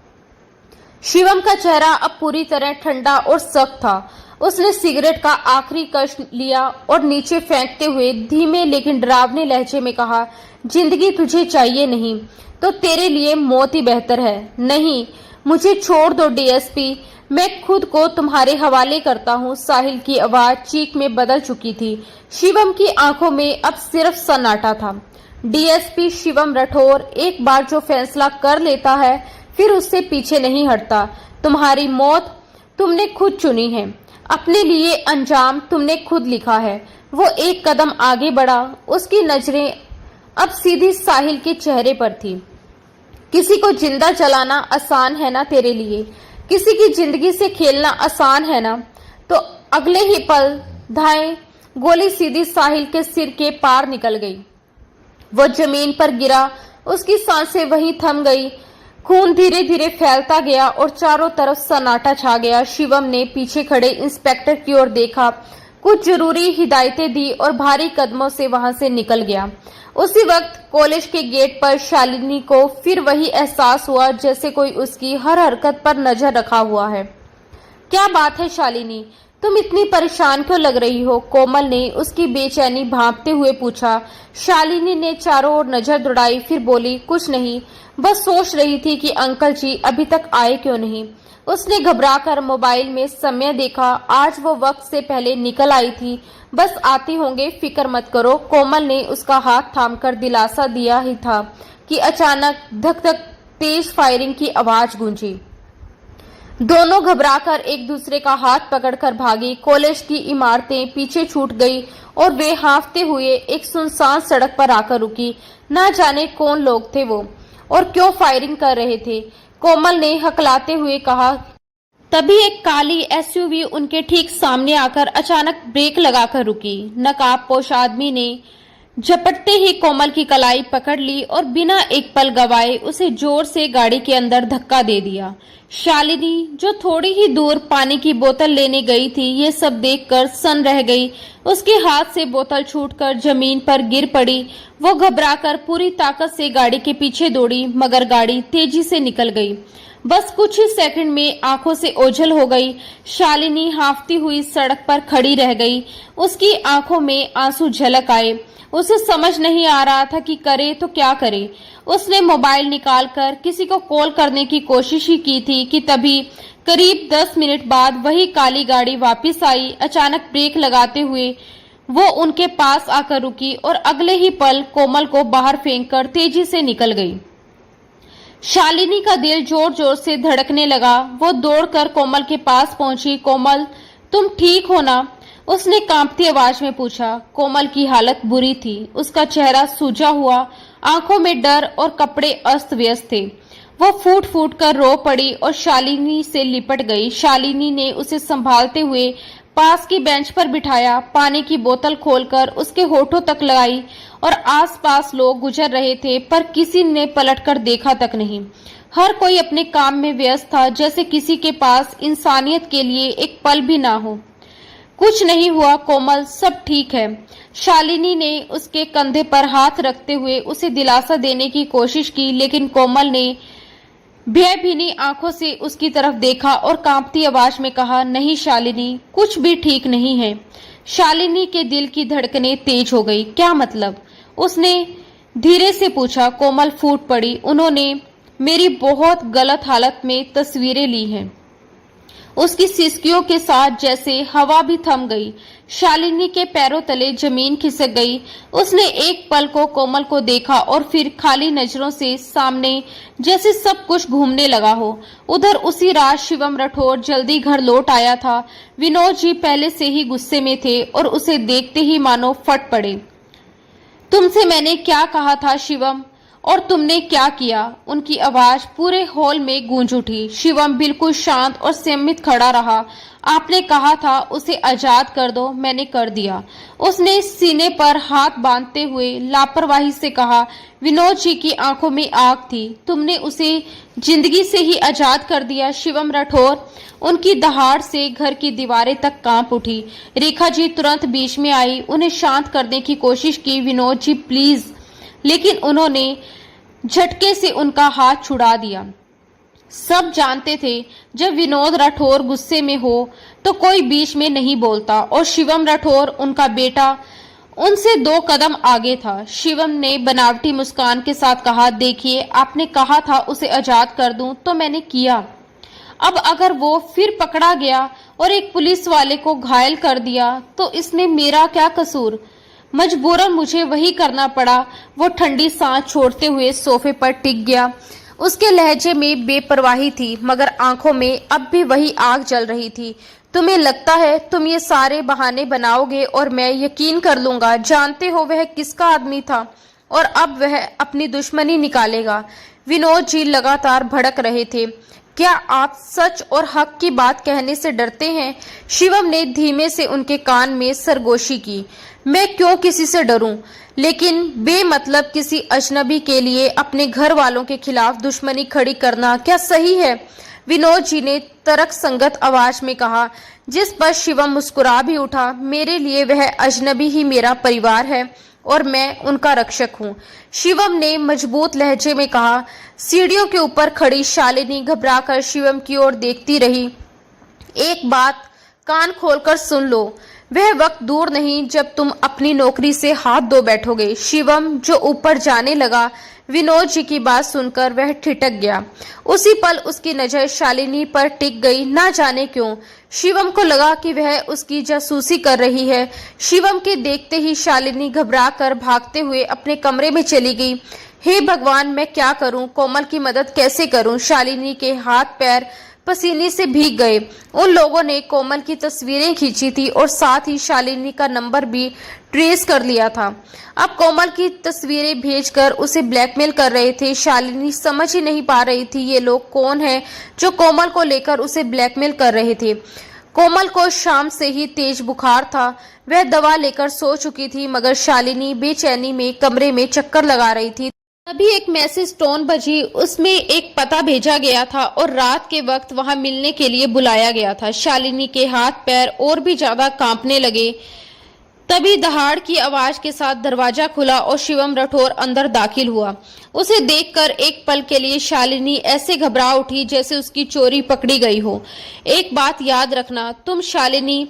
शिवम का चेहरा अब पूरी तरह ठंडा और सख्त था। उसने सिगरेट का आखिरी कश लिया और नीचे फेंकते हुए धीमे लेकिन डरावने लहजे में कहा, जिंदगी तुझे चाहिए नहीं तो तेरे लिए मौत ही बेहतर है। नहीं, मुझे छोड़ दो डीएसपी, मैं खुद को तुम्हारे हवाले करता हूँ। साहिल की आवाज चीख में बदल चुकी थी। शिवम की आंखों में अब सिर्फ सन्नाटा था। डीएसपी शिवम राठौर एक बार जो फैसला कर लेता है, फिर उससे पीछे नहीं हटता। तुम्हारी मौत तुमने खुद चुनी है। अपने लिए अंजाम तुमने खुद लिखा है। वो एक कदम आगे बढ़ा। उसकी नजरें अब सीधी साहिल के चेहरे पर थी। किसी को जिंदा जलाना आसान है ना तेरे लिए? किसी की जिंदगी से खेलना आसान है ना? तो अगले ही पल धाएं गोली सीधी साहिल के सिर के पार निकल गई। वो जमीन पर गिरा। उसकी सांसें वहीं थम गई। खून धीरे धीरे फैलता गया और चारों तरफ सन्नाटा छा गया। शिवम ने पीछे खड़े इंस्पेक्टर की ओर देखा, कुछ जरूरी हिदायतें दी और भारी कदमों से वहां से निकल गया। उसी वक्त कॉलेज के गेट पर शालिनी को फिर वही एहसास हुआ, जैसे कोई उसकी हर हरकत पर नजर रखा हुआ है। क्या बात है शालिनी, तुम इतनी परेशान क्यों लग रही हो? कोमल ने उसकी बेचैनी भांपते हुए पूछा। शालिनी ने चारों ओर नजर दौड़ाई, फिर बोली, कुछ नहीं, बस सोच रही थी कि अंकल जी अभी तक आए क्यों नहीं। उसने घबराकर मोबाइल में समय देखा। आज वो वक्त से पहले निकल आई थी। बस आती होंगे, फिक्र मत करो। कोमल ने उसका हाथ थामकर दिलासा दिया ही था कि अचानक धक धक तेज फायरिंग की आवाज गूंजी। दोनों घबराकर एक दूसरे का हाथ पकड़कर भागे। कॉलेज की इमारतें पीछे छूट गई और वे हाँफते हुए एक सुनसान सड़क पर आकर रुकी। न जाने कौन लोग थे वो और क्यों फायरिंग कर रहे थे। कोमल ने हकलाते हुए कहा। तभी एक काली एसयूवी उनके ठीक सामने आकर अचानक ब्रेक लगाकर रुकी। नकाबपोश आदमी ने झपटते ही कोमल की कलाई पकड़ ली और बिना एक पल गवाए उसे जोर से गाड़ी के अंदर धक्का दे दिया। शालिनी, जो थोड़ी ही दूर पानी की बोतल लेने गई थी, ये सब देखकर सन्न रह गई। उसके हाथ से बोतल छूटकर जमीन पर गिर पड़ी। वो घबराकर पूरी ताकत से गाड़ी के पीछे दौड़ी, मगर गाड़ी तेजी से निकल गई। बस कुछ ही सेकंड में आंखों से ओझल हो गई। शालिनी हाँफती हुई सड़क पर खड़ी रह गई। उसकी आंखों में आंसू झलक आए। उसे समझ नहीं आ रहा था कि करे तो क्या करे। उसने मोबाइल निकालकर किसी को कॉल करने की कोशिश ही की थी कि तभी करीब 10 मिनट बाद वही काली गाड़ी वापस आई। अचानक ब्रेक लगाते हुए वो उनके पास आकर रुकी और अगले ही पल कोमल को बाहर फेंककर तेजी से निकल गई। शालिनी का दिल जोर जोर से धड़कने लगा। वो दौड़कर कोमल के पास पहुंची। कोमल, तुम ठीक हो ना? उसने कांपती आवाज में पूछा। कोमल की हालत बुरी थी। उसका चेहरा सूजा हुआ, आंखों में डर और कपड़े अस्त व्यस्त थे। वो फूट फूट कर रो पड़ी और शालिनी से लिपट गई। शालिनी ने उसे संभालते हुए पास की बेंच पर बिठाया, पानी की बोतल खोलकर उसके होठों तक लगाई और आसपास लोग गुजर रहे थे पर किसी ने पलटकर देखा तक नहीं। हर कोई अपने काम में व्यस्त था, जैसे किसी के पास इंसानियत के लिए एक पल भी ना हो। कुछ नहीं हुआ कोमल, सब ठीक है। शालिनी ने उसके कंधे पर हाथ रखते हुए उसे दिलासा देने की कोशिश की, लेकिन कोमल ने भयभीनी आंखों से उसकी तरफ देखा और कांपती आवाज में कहा, नहीं शालिनी, कुछ भी ठीक नहीं है। शालिनी के दिल की धड़कनें तेज हो गई। क्या मतलब? उसने धीरे से पूछा। कोमल फूट पड़ी। उन्होंने मेरी बहुत गलत हालत में तस्वीरें ली हैं। उसकी सिसकियों के साथ जैसे हवा भी थम गई। शालिनी के पैरों तले जमीन खिसक गई। उसने एक पल को कोमल को देखा और फिर खाली नजरों से सामने जैसे सब कुछ घूमने लगा हो। उधर उसी रात शिवम राठौर जल्दी घर लौट आया था। विनोद जी पहले से ही गुस्से में थे और उसे देखते ही मानो फट पड़े। तुमसे मैंने क्या कहा था शिवम, और तुमने क्या किया? उनकी आवाज पूरे हॉल में गूंज उठी। शिवम बिल्कुल शांत और संयमित खड़ा रहा। आपने कहा था उसे आजाद कर दो, मैंने कर दिया। उसने सीने पर हाथ बांधते हुए लापरवाही से कहा। विनोद जी की आंखों में आग थी। तुमने उसे जिंदगी से ही आजाद कर दिया शिवम राठौर। उनकी दहाड़ से घर की दीवारें तक कांप उठी। रेखा जी तुरंत बीच में आई, उन्हें शांत करने की कोशिश की। विनोद जी प्लीज, लेकिन उन्होंने झटके से उनका हाथ छुड़ा दिया। सब जानते थे जब विनोद राठौर गुस्से में हो तो कोई बीच में नहीं बोलता, और शिवम राठौर उनका बेटा उनसे 2 कदम आगे था। शिवम ने बनावटी मुस्कान के साथ कहा, देखिए आपने कहा था उसे आजाद कर दूं तो मैंने किया। अब अगर वो फिर पकड़ा गया और एक पुलिस वाले को घायल कर दिया तो इसमें मेरा क्या कसूर? मजबूरन मुझे वही करना पड़ा। वो ठंडी सांस छोड़ते हुए सोफे पर टिक गया। उसके लहजे में बेपरवाही थी, मगर आंखों में अब भी वही आग जल रही थी। तुम्हें लगता है तुम ये सारे बहाने बनाओगे और मैं यकीन कर लूंगा? जानते हो वह किसका आदमी था और अब वह अपनी दुश्मनी निकालेगा। विनोद जी लगातार भड़क रहे थे। क्या आप सच और हक की बात कहने से डरते हैं? शिवम ने धीमे से उनके कान में सरगोशी की। मैं क्यों किसी से डरूं, लेकिन बेमतलब किसी अजनबी के लिए अपने घर वालों के खिलाफ दुश्मनी खड़ी करना क्या सही है? विनोद जी ने तर्क संगत आवाज में कहा, जिस पर शिवम मुस्कुरा भी उठा। मेरे लिए वह अजनबी ही मेरा परिवार है और मैं उनका रक्षक हूँ। शिवम ने मजबूत लहजे में कहा। सीढ़ियों के ऊपर खड़ी शालिनी घबराकर शिवम की ओर देखती रही। एक बात कान खोलकर सुन लो, वह वक्त दूर नहीं जब तुम अपनी नौकरी से हाथ धो बैठोगे। शिवम जो ऊपर जाने लगा, विनोद जी की बात सुनकर वह ठिठक गया। उसी पल उसकी नजर शालिनी पर टिक गई। ना जाने क्यों शिवम को लगा कि वह उसकी जासूसी कर रही है। शिवम के देखते ही शालिनी घबराकर भागते हुए अपने कमरे में चली गई। हे भगवान, मैं क्या करूं? कोमल की मदद कैसे करूं? शालिनी के हाथ पैर पसीने से भीग गए। उन लोगों ने कोमल की तस्वीरें खींची थी और साथ ही शालिनी का नंबर भी ट्रेस कर लिया था। अब कोमल की तस्वीरें भेजकर उसे ब्लैकमेल कर रहे थे। शालिनी समझ ही नहीं पा रही थी ये लोग कौन हैं जो कोमल को लेकर उसे ब्लैकमेल कर रहे थे। कोमल को शाम से ही तेज बुखार था। वह दवा लेकर सो चुकी थी, मगर शालिनी बेचैनी में कमरे में चक्कर लगा रही थी। तभी एक मैसेज टोन बजी। उसमें एक पता भेजा गया था और रात के वक्त वहां मिलने के लिए बुलाया गया था। शालिनी के हाथ पैर और भी ज्यादा कांपने लगे। तभी दहाड़ की आवाज के साथ दरवाजा खुला और शिवम राठौर अंदर दाखिल हुआ। उसे देखकर एक पल के लिए शालिनी ऐसे घबरा उठी जैसे उसकी चोरी पकड़ी गई हो। एक बात याद रखना, तुम शालिनी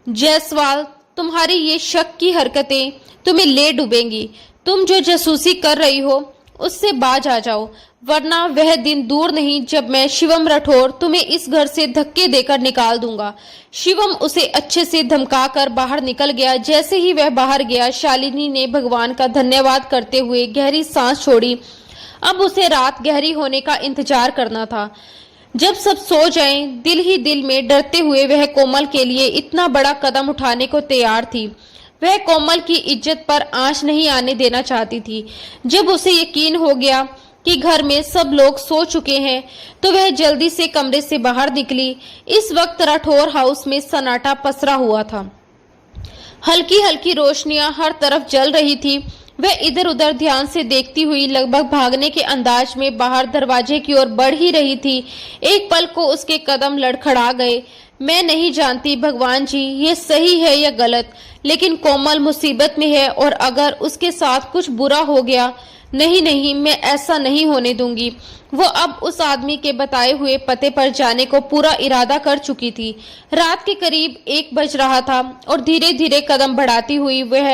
जायसवाल, तुम्हारी ये शक की हरकतें तुम्हें ले डूबेंगी। तुम जो जासूसी कर रही हो उससे बाज आ जाओ, वरना वह दिन दूर नहीं जब मैं शिवम राठौर तुम्हें इस घर से धक्के देकर निकाल दूंगा। शिवम उसे अच्छे से धमकाकर बाहर निकल गया। जैसे ही वह बाहर गया, शालिनी ने भगवान का धन्यवाद करते हुए गहरी सांस छोड़ी। अब उसे रात गहरी होने का इंतजार करना था। जब सब सो जाएं, दिल ही दिल में डरते हुए वह कोमल के लिए इतना बड़ा कदम उठाने को तैयार थी। वह कोमल की इज्जत पर आंच नहीं आने देना चाहती थी। जब उसे यकीन हो गया कि घर में सब लोग सो चुके हैं, तो वह जल्दी से कमरे से बाहर निकली। इस वक्त राठौर हाउस में सन्नाटा पसरा हुआ था। हल्की हल्की रोशनियां हर तरफ जल रही थी। वह इधर उधर ध्यान से देखती हुई लगभग भागने के अंदाज में बाहर दरवाजे की ओर बढ़ ही रही थी। एक पल को उसके कदम लड़खड़ा गए। मैं नहीं जानती भगवान जी ये सही है या गलत, लेकिन कोमल मुसीबत में है और अगर उसके साथ कुछ बुरा हो गया, नहीं नहीं, मैं ऐसा नहीं होने दूंगी। वो अब उस आदमी के बताए हुए पते पर जाने को पूरा इरादा कर चुकी थी। रात के करीब 1 बज रहा था और धीरे धीरे कदम बढ़ाती हुई वह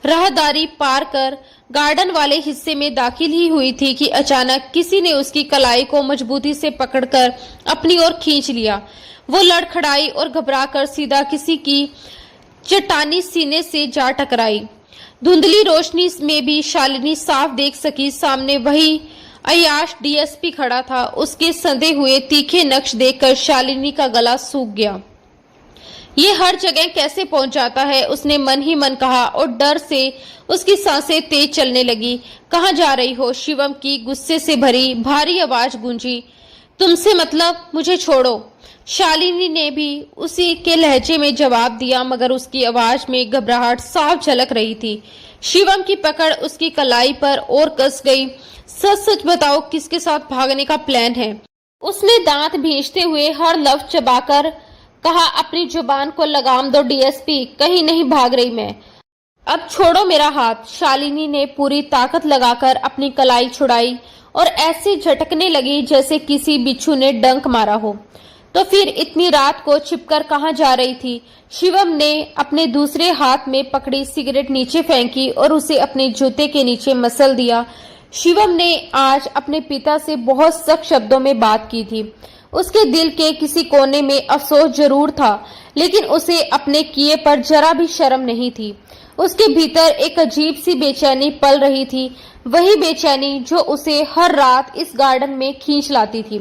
राहदारी पार कर गार्डन वाले हिस्से में दाखिल ही हुई थी कि अचानक किसी ने उसकी कलाई को मजबूती से पकड़कर अपनी ओर खींच लिया। वो लड़खड़ाई और घबराकर सीधा किसी की चट्टानी सीने से जा टकराई। धुंधली रोशनी में भी शालिनी साफ देख सकी। सामने वही अयाश डीएसपी खड़ा था। उसके संधे हुए तीखे नक्श देखकर शालिनी का गला सूख गया। ये हर जगह कैसे पहुंच जाता है, उसने मन ही मन कहा और डर से उसकी सांसें तेज चलने लगी। कहाँ जा रही हो? शिवम की गुस्से से भरी भारी आवाज गूंजी। तुमसे मतलब, मुझे छोड़ो। शालिनी ने भी उसी के लहजे में जवाब दिया, मगर उसकी आवाज में घबराहट साफ झलक रही थी। शिवम की पकड़ उसकी कलाई पर और कस गई। सच सच बताओ, किसके साथ भागने का प्लान है? उसने दांत भींचते हुए हर लफ्ज चबाकर कहा। अपनी जुबान को लगाम दो डीएसपी, कहीं नहीं भाग रही मैं। अब छोड़ो मेरा हाथ। शालिनी ने पूरी ताकत लगाकर अपनी कलाई छुड़ाई और ऐसे झटकने लगी जैसे किसी बिच्छू ने डंक मारा हो। तो फिर इतनी रात को छिपकर कहाँ जा रही थी? शिवम ने अपने दूसरे हाथ में पकड़ी सिगरेट नीचे फेंकी और उसे अपने जूते के नीचे मसल दिया। शिवम ने आज अपने पिता से बहुत सख्त शब्दों में बात की थी। उसके दिल के किसी कोने में अफसोस जरूर था, लेकिन उसे अपने किए पर जरा भी शर्म नहीं थी। उसके भीतर एक अजीब सी बेचैनी पल रही थी, वही बेचैनी जो उसे हर रात इस गार्डन में खींच लाती थी।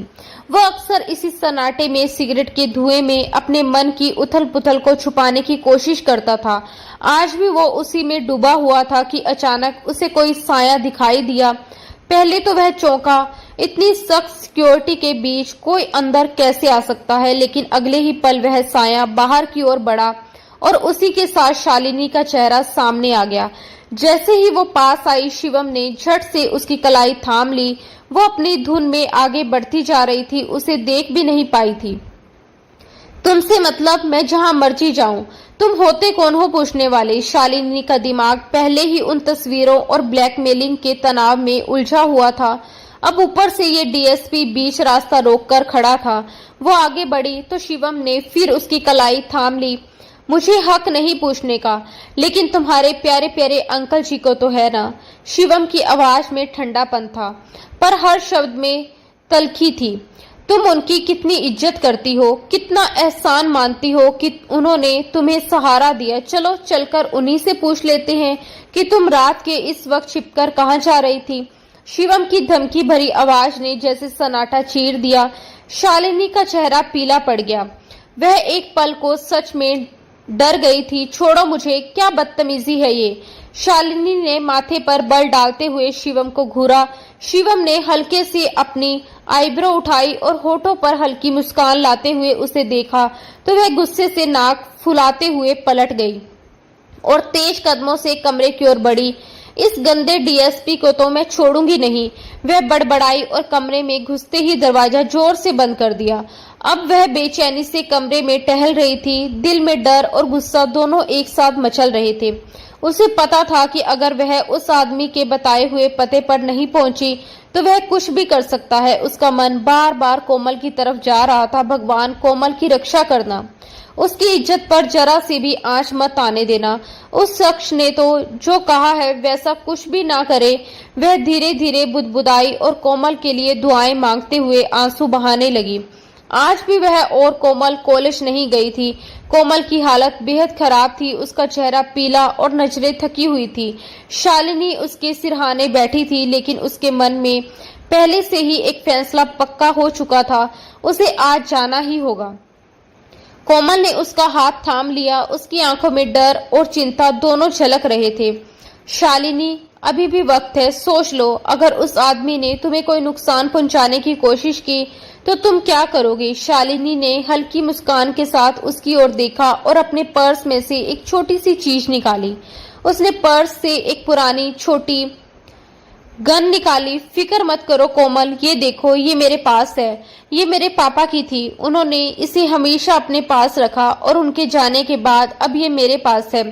वो अक्सर इसी सन्नाटे में सिगरेट के धुएं में अपने मन की उथल पुथल को छुपाने की कोशिश करता था। आज भी वो उसी में डूबा हुआ था कि अचानक उसे कोई साया दिखाई दिया। पहले तो वह चौंका, इतनी सख्त सिक्योरिटी के बीच कोई अंदर कैसे आ सकता है, लेकिन अगले ही पल वह साया बाहर की ओर बढ़ा और उसी के साथ शालिनी का चेहरा सामने आ गया। जैसे ही वो पास आई, शिवम ने झट से उसकी कलाई थाम ली। वो अपनी धुन में आगे बढ़ती जा रही थी, उसे देख भी नहीं पाई थी। तुमसे मतलब, मैं जहां मर्जी जाऊं, तुम होते कौन हो पूछने वाले? शालिनी का दिमाग पहले ही उन तस्वीरों और ब्लैकमेलिंग के तनाव में उलझा हुआ था। अब ऊपर से ये डीएसपी बीच रास्ता रोककर खड़ा था। वो आगे बढ़ी तो शिवम ने फिर उसकी कलाई थाम ली। मुझे हक नहीं पूछने का, लेकिन तुम्हारे प्यारे प्यारे अंकल जी को तो है ना? शिवम की आवाज में ठंडापन था, पर हर शब्द में तलखी थी। तुम उनकी कितनी इज्जत करती हो, कितना एहसान मानती हो कि उन्होंने तुम्हें सहारा दिया। चलो चलकर उन्हीं से पूछ लेते हैं कि तुम रात के इस वक्त छिपकर कहाँ जा रही थी। शिवम की धमकी भरी आवाज ने जैसे सन्नाटा चीर दिया। शालिनी का चेहरा पीला पड़ गया। वह एक पल को सच में डर गई थी। छोड़ो मुझे, क्या बदतमीजी है ये। शालिनी ने माथे पर बल डालते हुए शिवम को घूरा। शिवम ने हल्के से अपनी आईब्रो उठाई और होठों पर हल्की मुस्कान लाते हुए उसे देखा तो वह गुस्से से नाक फुलाते हुए पलट गई और तेज कदमों से कमरे की ओर बढ़ी। इस गंदे डीएसपी को तो मैं छोड़ूंगी नहीं, वह बड़बड़ाई और कमरे में घुसते ही दरवाजा जोर से बंद कर दिया। अब वह बेचैनी से कमरे में टहल रही थी। दिल में डर और गुस्सा दोनों एक साथ मचल रहे थे। उसे पता था कि अगर वह उस आदमी के बताए हुए पते पर नहीं पहुंची तो वह कुछ भी कर सकता है। उसका मन बार बार कोमल की तरफ जा रहा था। भगवान, कोमल की रक्षा करना, उसकी इज्जत पर जरा सी भी आंच मत आने देना। उस शख्स ने तो जो कहा है वैसा कुछ भी ना करे। वह धीरे धीरे बुदबुदाई और कोमल के लिए दुआएं मांगते हुए आंसू बहाने लगी। आज भी वह और कोमल कॉलेज नहीं गई थी। कोमल की हालत बेहद खराब थी। उसका चेहरा पीला और नजरें थकी हुई थी। शालिनी उसके सिरहाने बैठी थी, लेकिन उसके मन में पहले से ही एक फैसला पक्का हो चुका था, उसे आज जाना ही होगा। कोमल ने उसका हाथ थाम लिया। उसकी आंखों में डर और चिंता दोनों झलक रहे थे। शालिनी, अभी भी वक्त है, सोच लो। अगर उस आदमी ने तुम्हें कोई नुकसान पहुंचाने की कोशिश की तो तुम क्या करोगी? शालिनी ने हल्की मुस्कान के साथ उसकी ओर देखा और अपने पर्स में से एक छोटी सी चीज निकाली। उसने पर्स से एक पुरानी छोटी गन निकाली। फिक्र मत करो कोमल, ये देखो, ये मेरे पास है। ये मेरे पापा की थी। उन्होंने इसे हमेशा अपने पास रखा और उनके जाने के बाद अब ये मेरे पास है।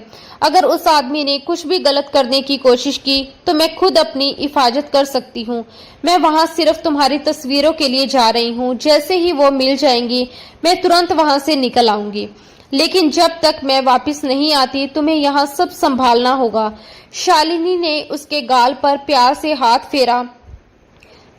अगर उस आदमी ने कुछ भी गलत करने की कोशिश की तो मैं खुद अपनी हिफाजत कर सकती हूँ। मैं वहाँ सिर्फ तुम्हारी तस्वीरों के लिए जा रही हूँ। जैसे ही वो मिल जाएंगी मैं तुरंत वहाँ से निकल आऊंगी, लेकिन जब तक मैं वापस नहीं आती तुम्हें यहाँ सब संभालना होगा। शालिनी ने उसके गाल पर प्यार से हाथ फेरा।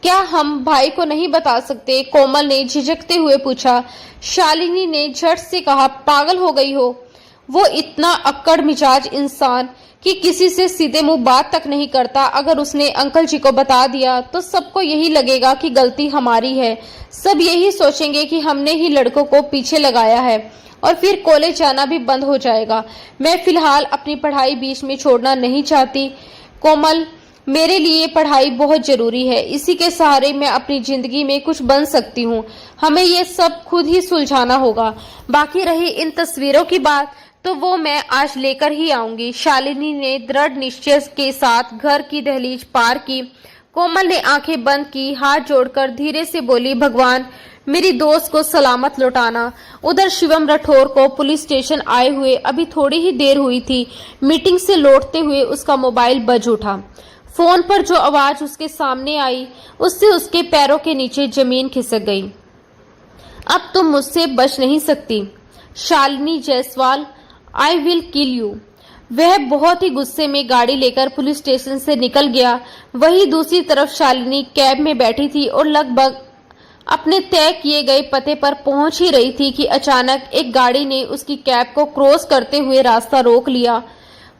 क्या हम भाई को नहीं बता सकते? कोमल ने झिझकते हुए पूछा। शालिनी ने झट से कहा, पागल हो गई हो? वो इतना अक्कड़ मिजाज इंसान कि किसी से सीधे मुंह बात तक नहीं करता। अगर उसने अंकल जी को बता दिया तो सबको यही लगेगा कि गलती हमारी है। सब यही सोचेंगे कि हमने ही लड़कों को पीछे लगाया है और फिर कॉलेज जाना भी बंद हो जाएगा। मैं फिलहाल अपनी पढ़ाई बीच में छोड़ना नहीं चाहती। कोमल, मेरे लिए पढ़ाई बहुत जरूरी है। इसी के सहारे मैं अपनी जिंदगी में कुछ बन सकती हूँ। हमें ये सब खुद ही सुलझाना होगा। बाकी रही इन तस्वीरों की बात तो वो मैं आज लेकर ही आऊंगी। शालिनी ने दृढ़ निश्चय के साथ घर की दहलीज पार की। कोमल ने आंखें बंद की, हाथ जोड़कर धीरे से बोली, भगवान, मेरी दोस्त को सलामत लौटाना। उधर शिवम राठौर को पुलिस स्टेशन आए हुए अभी थोड़ी ही देर हुई थी। मीटिंग से लौटते हुए उसका मोबाइल बज उठा। फोन पर जो आवाज उसके सामने आई उससे उसके पैरों के नीचे जमीन खिसक गई। अब तुम मुझसे बच नहीं सकती, Shalini Jaiswal, I will kill you. वह बहुत ही गुस्से में गाड़ी लेकर पुलिस स्टेशन से निकल गया। वहीं दूसरी तरफ शालिनी कैब में बैठी थी और लगभग अपने तय किए गए पते पर पहुंच ही रही थी कि अचानक एक गाड़ी ने उसकी कैब को क्रॉस करते हुए रास्ता रोक लिया।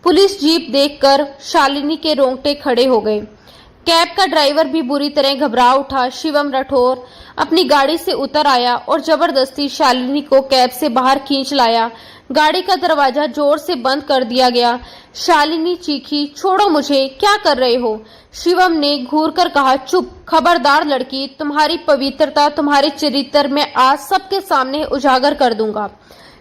पुलिस जीप देखकर शालिनी के रोंगटे खड़े हो गए। कैब का ड्राइवर भी बुरी तरह घबरा उठा। शिवम राठौर अपनी गाड़ी से उतर आया और जबरदस्ती शालिनी को कैब से बाहर खींच लाया। गाड़ी का दरवाजा जोर से बंद कर दिया गया। शालिनी चीखी, छोड़ो मुझे, क्या कर रहे हो? शिवम ने घूरकर कहा, चुप, खबरदार लड़की, तुम्हारी पवित्रता, तुम्हारे चरित्र में आज सबके सामने उजागर कर दूंगा।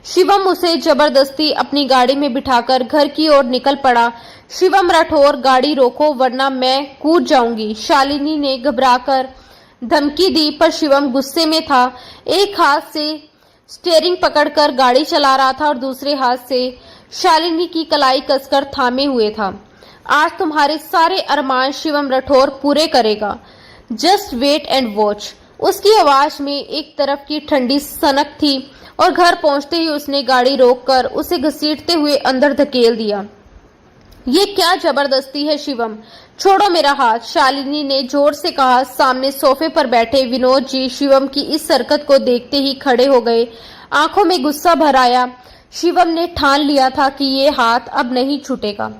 शिवम उसे जबरदस्ती अपनी गाड़ी में बिठाकर घर की ओर निकल पड़ा। शिवम राठौर, गाड़ी रोको वरना मैं कूद जाऊंगी, शालिनी ने घबराकर धमकी दी, पर शिवम गुस्से में था। एक हाथ से स्टीयरिंग पकड़कर गाड़ी चला रहा था और दूसरे हाथ से शालिनी की कलाई कसकर थामे हुए था। आज तुम्हारे सारे अरमान शिवम राठौर पूरे करेगा। Just wait and watch. उसकी आवाज में एक तरफ की ठंडी सनक थी और घर पहुंचते ही उसने गाड़ी रोककर उसे घसीटते हुए अंदर धकेल दिया। ये क्या जबरदस्ती है शिवम, छोड़ो मेरा हाथ, शालिनी ने जोर से कहा। सामने सोफे पर बैठे विनोद जी शिवम की इस हरकत को देखते ही खड़े हो गए। आंखों में गुस्सा भर आया। शिवम ने ठान लिया था कि ये हाथ अब नहीं छूटेगा।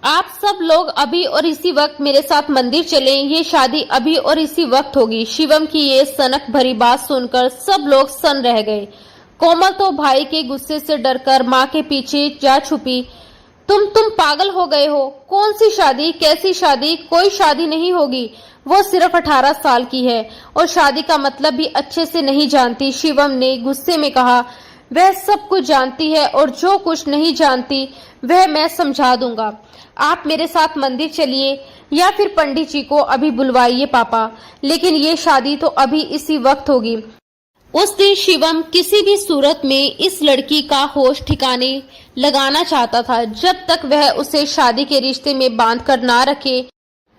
आप सब लोग अभी और इसी वक्त मेरे साथ मंदिर चलें, ये शादी अभी और इसी वक्त होगी। शिवम की ये सनक भरी बात सुनकर सब लोग सन रह गए। कोमल तो भाई के गुस्से से डरकर माँ के पीछे जा छुपी। तुम पागल हो गए हो? कौन सी शादी, कैसी शादी? कोई शादी नहीं होगी। वो सिर्फ 18 साल की है और शादी का मतलब भी अच्छे से नहीं जानती। शिवम ने गुस्से में कहा, वह सब कुछ जानती है और जो कुछ नहीं जानती वह मैं समझा दूंगा। आप मेरे साथ मंदिर चलिए या फिर पंडित जी को अभी बुलवाइए पापा, लेकिन ये शादी तो अभी इसी वक्त होगी। उस दिन शिवम किसी भी सूरत में इस लड़की का होश ठिकाने लगाना चाहता था। जब तक वह उसे शादी के रिश्ते में बांध कर ना रखे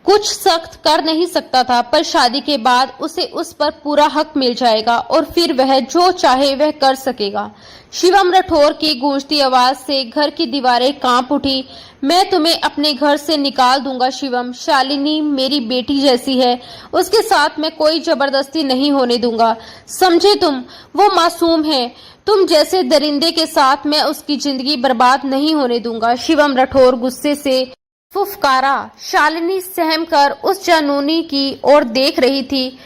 कुछ सख्त कर नहीं सकता था, पर शादी के बाद उसे उस पर पूरा हक मिल जाएगा और फिर वह जो चाहे वह कर सकेगा। शिवम राठौर की गूंजती आवाज से घर की दीवारें कांप उठी। मैं तुम्हें अपने घर से निकाल दूंगा शिवम। शालिनी मेरी बेटी जैसी है, उसके साथ मैं कोई जबरदस्ती नहीं होने दूंगा, समझे तुम? वो मासूम है, तुम जैसे दरिंदे के साथ मैं उसकी जिंदगी बर्बाद नहीं होने दूंगा। शिवम राठौर गुस्से से फुफकारा। शालिनी सहम कर उस जानूनी की ओर देख रही थी।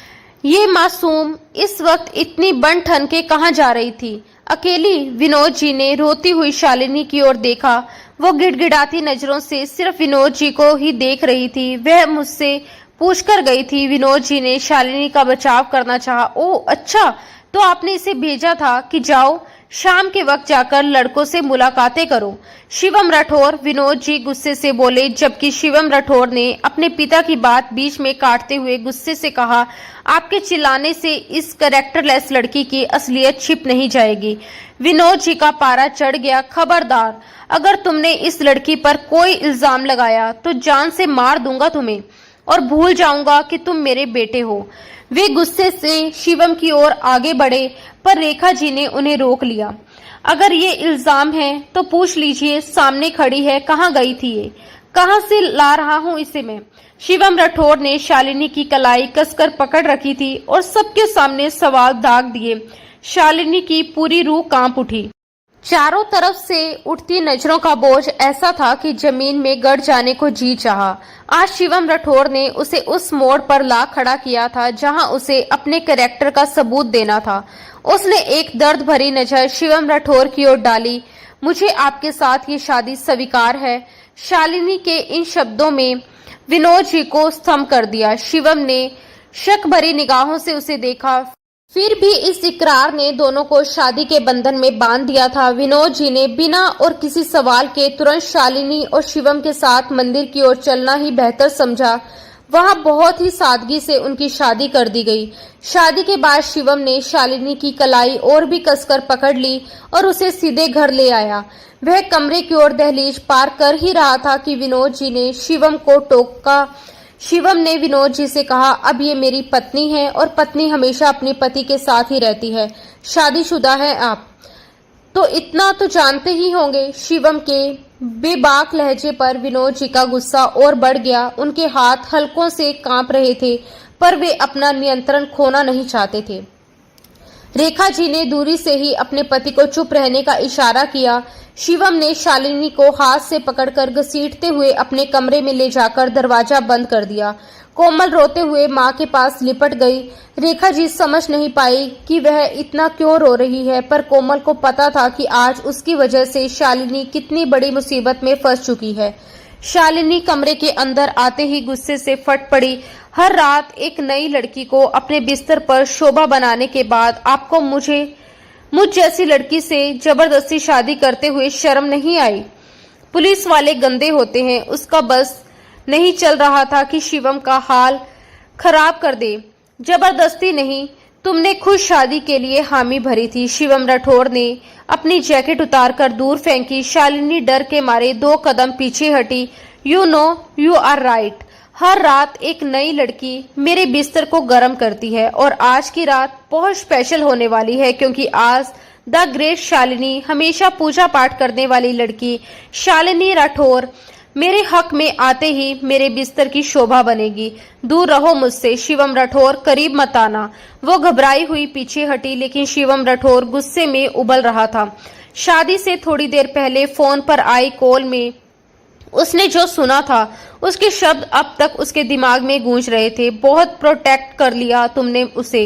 ये मासूम इस वक्त इतनी बन ठन के कहाँ जा रही थी? अकेली? विनोद जी ने रोती हुई शालिनी की ओर देखा। वो गिड़गिड़ाती नजरों से सिर्फ विनोद जी को ही देख रही थी। वह मुझसे पूछ कर गई थी। विनोद जी ने शालिनी का बचाव करना चाहा। ओह अच्छा, तो आपने इसे भेजा था कि जाओ शाम के वक्त जाकर लड़कों से मुलाकातें करो। शिवम राठौर, विनोद जी गुस्से से बोले, जबकि शिवम राठौर ने अपने पिता की बात बीच में काटते हुए गुस्से से कहा, आपके चिल्लाने से इस कैरेक्टरलेस लड़की की असलियत छिप नहीं जाएगी। विनोद जी का पारा चढ़ गया। खबरदार, अगर तुमने इस लड़की पर कोई इल्जाम लगाया तो जान से मार दूंगा तुम्हें और भूल जाऊंगा कि तुम मेरे बेटे हो। वे गुस्से से शिवम की ओर आगे बढ़े, पर रेखा जी ने उन्हें रोक लिया। अगर ये इल्जाम है तो पूछ लीजिए, सामने खड़ी है, कहाँ गई थी ये? कहाँ से ला रहा हूँ इसे मैं? शिवम राठौर ने शालिनी की कलाई कसकर पकड़ रखी थी और सबके सामने सवाल दाग दिए। शालिनी की पूरी रूह कांप उठी। चारों तरफ से उठती नजरों का बोझ ऐसा था कि जमीन में गड़ जाने को जी चाहा। आज शिवम राठौर ने उसे उस मोड़ पर ला खड़ा किया था जहां उसे अपने कैरेक्टर का सबूत देना था। उसने एक दर्द भरी नजर शिवम राठौर की ओर डाली। मुझे आपके साथ ये शादी स्वीकार है। शालिनी के इन शब्दों में विनोद जी को स्तंभ कर दिया। शिवम ने शक भरी निगाहों से उसे देखा। फिर भी इस इकरार ने दोनों को शादी के बंधन में बांध दिया था। विनोद जी ने बिना और किसी सवाल के तुरंत शालिनी और शिवम के साथ मंदिर की ओर चलना ही बेहतर समझा। वहां बहुत ही सादगी से उनकी शादी कर दी गई। शादी के बाद शिवम ने शालिनी की कलाई और भी कसकर पकड़ ली और उसे सीधे घर ले आया। वह कमरे की ओर दहलीज पार कर ही रहा था कि विनोद जी ने शिवम को टोका। शिवम ने विनोद जी से कहा, अब ये मेरी पत्नी है और पत्नी हमेशा अपने पति के साथ ही रहती है। शादीशुदा है आप तो इतना तो जानते ही होंगे। शिवम के बेबाक लहजे पर विनोद जी का गुस्सा और बढ़ गया। उनके हाथ हल्कों से कांप रहे थे, पर वे अपना नियंत्रण खोना नहीं चाहते थे। रेखा जी ने दूरी से ही अपने पति को चुप रहने का इशारा किया। शिवम ने शालिनी को हाथ से पकड़कर घसीटते हुए अपने कमरे में ले जाकर दरवाजा बंद कर दिया। कोमल रोते हुए माँ के पास लिपट गई। रेखा जी समझ नहीं पाई कि वह इतना क्यों रो रही है, पर कोमल को पता था कि आज उसकी वजह से शालिनी कितनी बड़ी मुसीबत में फंस चुकी है। शालिनी कमरे के अंदर आते ही गुस्से से फट पड़ी। हर रात एक नई लड़की को अपने बिस्तर पर शोभा बनाने के बाद आपको मुझ जैसी लड़की से जबरदस्ती शादी करते हुए शर्म नहीं आई? पुलिस वाले गंदे होते हैं। उसका बस नहीं चल रहा था कि शिवम का हाल खराब कर दे। जबरदस्ती नहीं, तुमने खुद शादी के लिए हामी भरी थी। शिवम राठौर ने अपनी जैकेट उतारकर दूर फेंकी। शालिनी डर के मारे 2 कदम पीछे हटी। You know you are right. हर रात एक नई लड़की मेरे बिस्तर को गर्म करती है और आज की रात बहुत स्पेशल होने वाली है, क्योंकि आज द ग्रेट शालिनी, हमेशा पूजा पाठ करने वाली लड़की शालिनी राठौर मेरे हक में आते ही मेरे बिस्तर की शोभा बनेगी। दूर रहो मुझसे। शिवम राठौर, करीब मत आना। वो घबराई हुई पीछे हटी, लेकिन शिवम राठौर गुस्से में उबल रहा था। शादी से थोड़ी देर पहले फोन पर आई कॉल में उसने जो सुना था उसके शब्द अब तक उसके दिमाग में गूंज रहे थे। बहुत प्रोटेक्ट कर लिया तुमने उसे,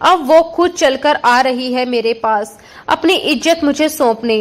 अब वो खुद चलकर आ रही है मेरे पास अपनी इज्जत मुझे सौंपने।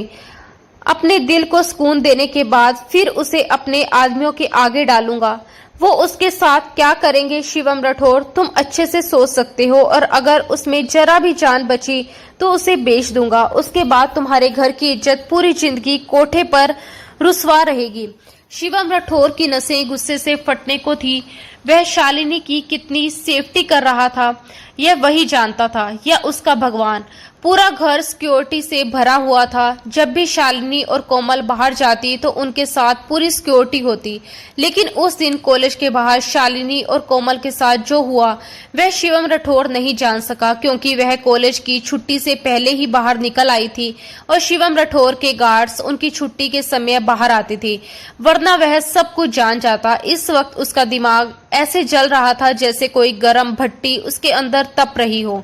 अपने दिल को सुकून देने के बाद फिर उसे अपने आदमियों के आगे डालूंगा। वो उसके साथ क्या करेंगे शिवम राठौर तुम अच्छे से सोच सकते हो, और अगर उसमें जरा भी जान बची तो उसे बेच दूंगा। उसके बाद तुम्हारे घर की इज्जत पूरी जिंदगी कोठे पर रुसवा रहेगी। शिवम राठौर की नसें गुस्से से फटने को थी। वह शालिनी की कितनी सेफ्टी कर रहा था यह वही जानता था, या उसका भगवान। पूरा घर सिक्योरिटी से भरा हुआ था। जब भी शालिनी और कोमल बाहर जाती तो उनके साथ पूरी सिक्योरिटी होती, लेकिन उस दिन कॉलेज के बाहर शालिनी और कोमल के साथ जो हुआ वह शिवम राठौर नहीं जान सका, क्योंकि वह कॉलेज की छुट्टी से पहले ही बाहर निकल आई थी और शिवम राठौर के गार्ड्स उनकी छुट्टी के समय बाहर आते थे, वरना वह सब कुछ जान जाता। इस वक्त उसका दिमाग ऐसे जल रहा था जैसे कोई गर्म भट्टी उसके अंदर तप रही हो।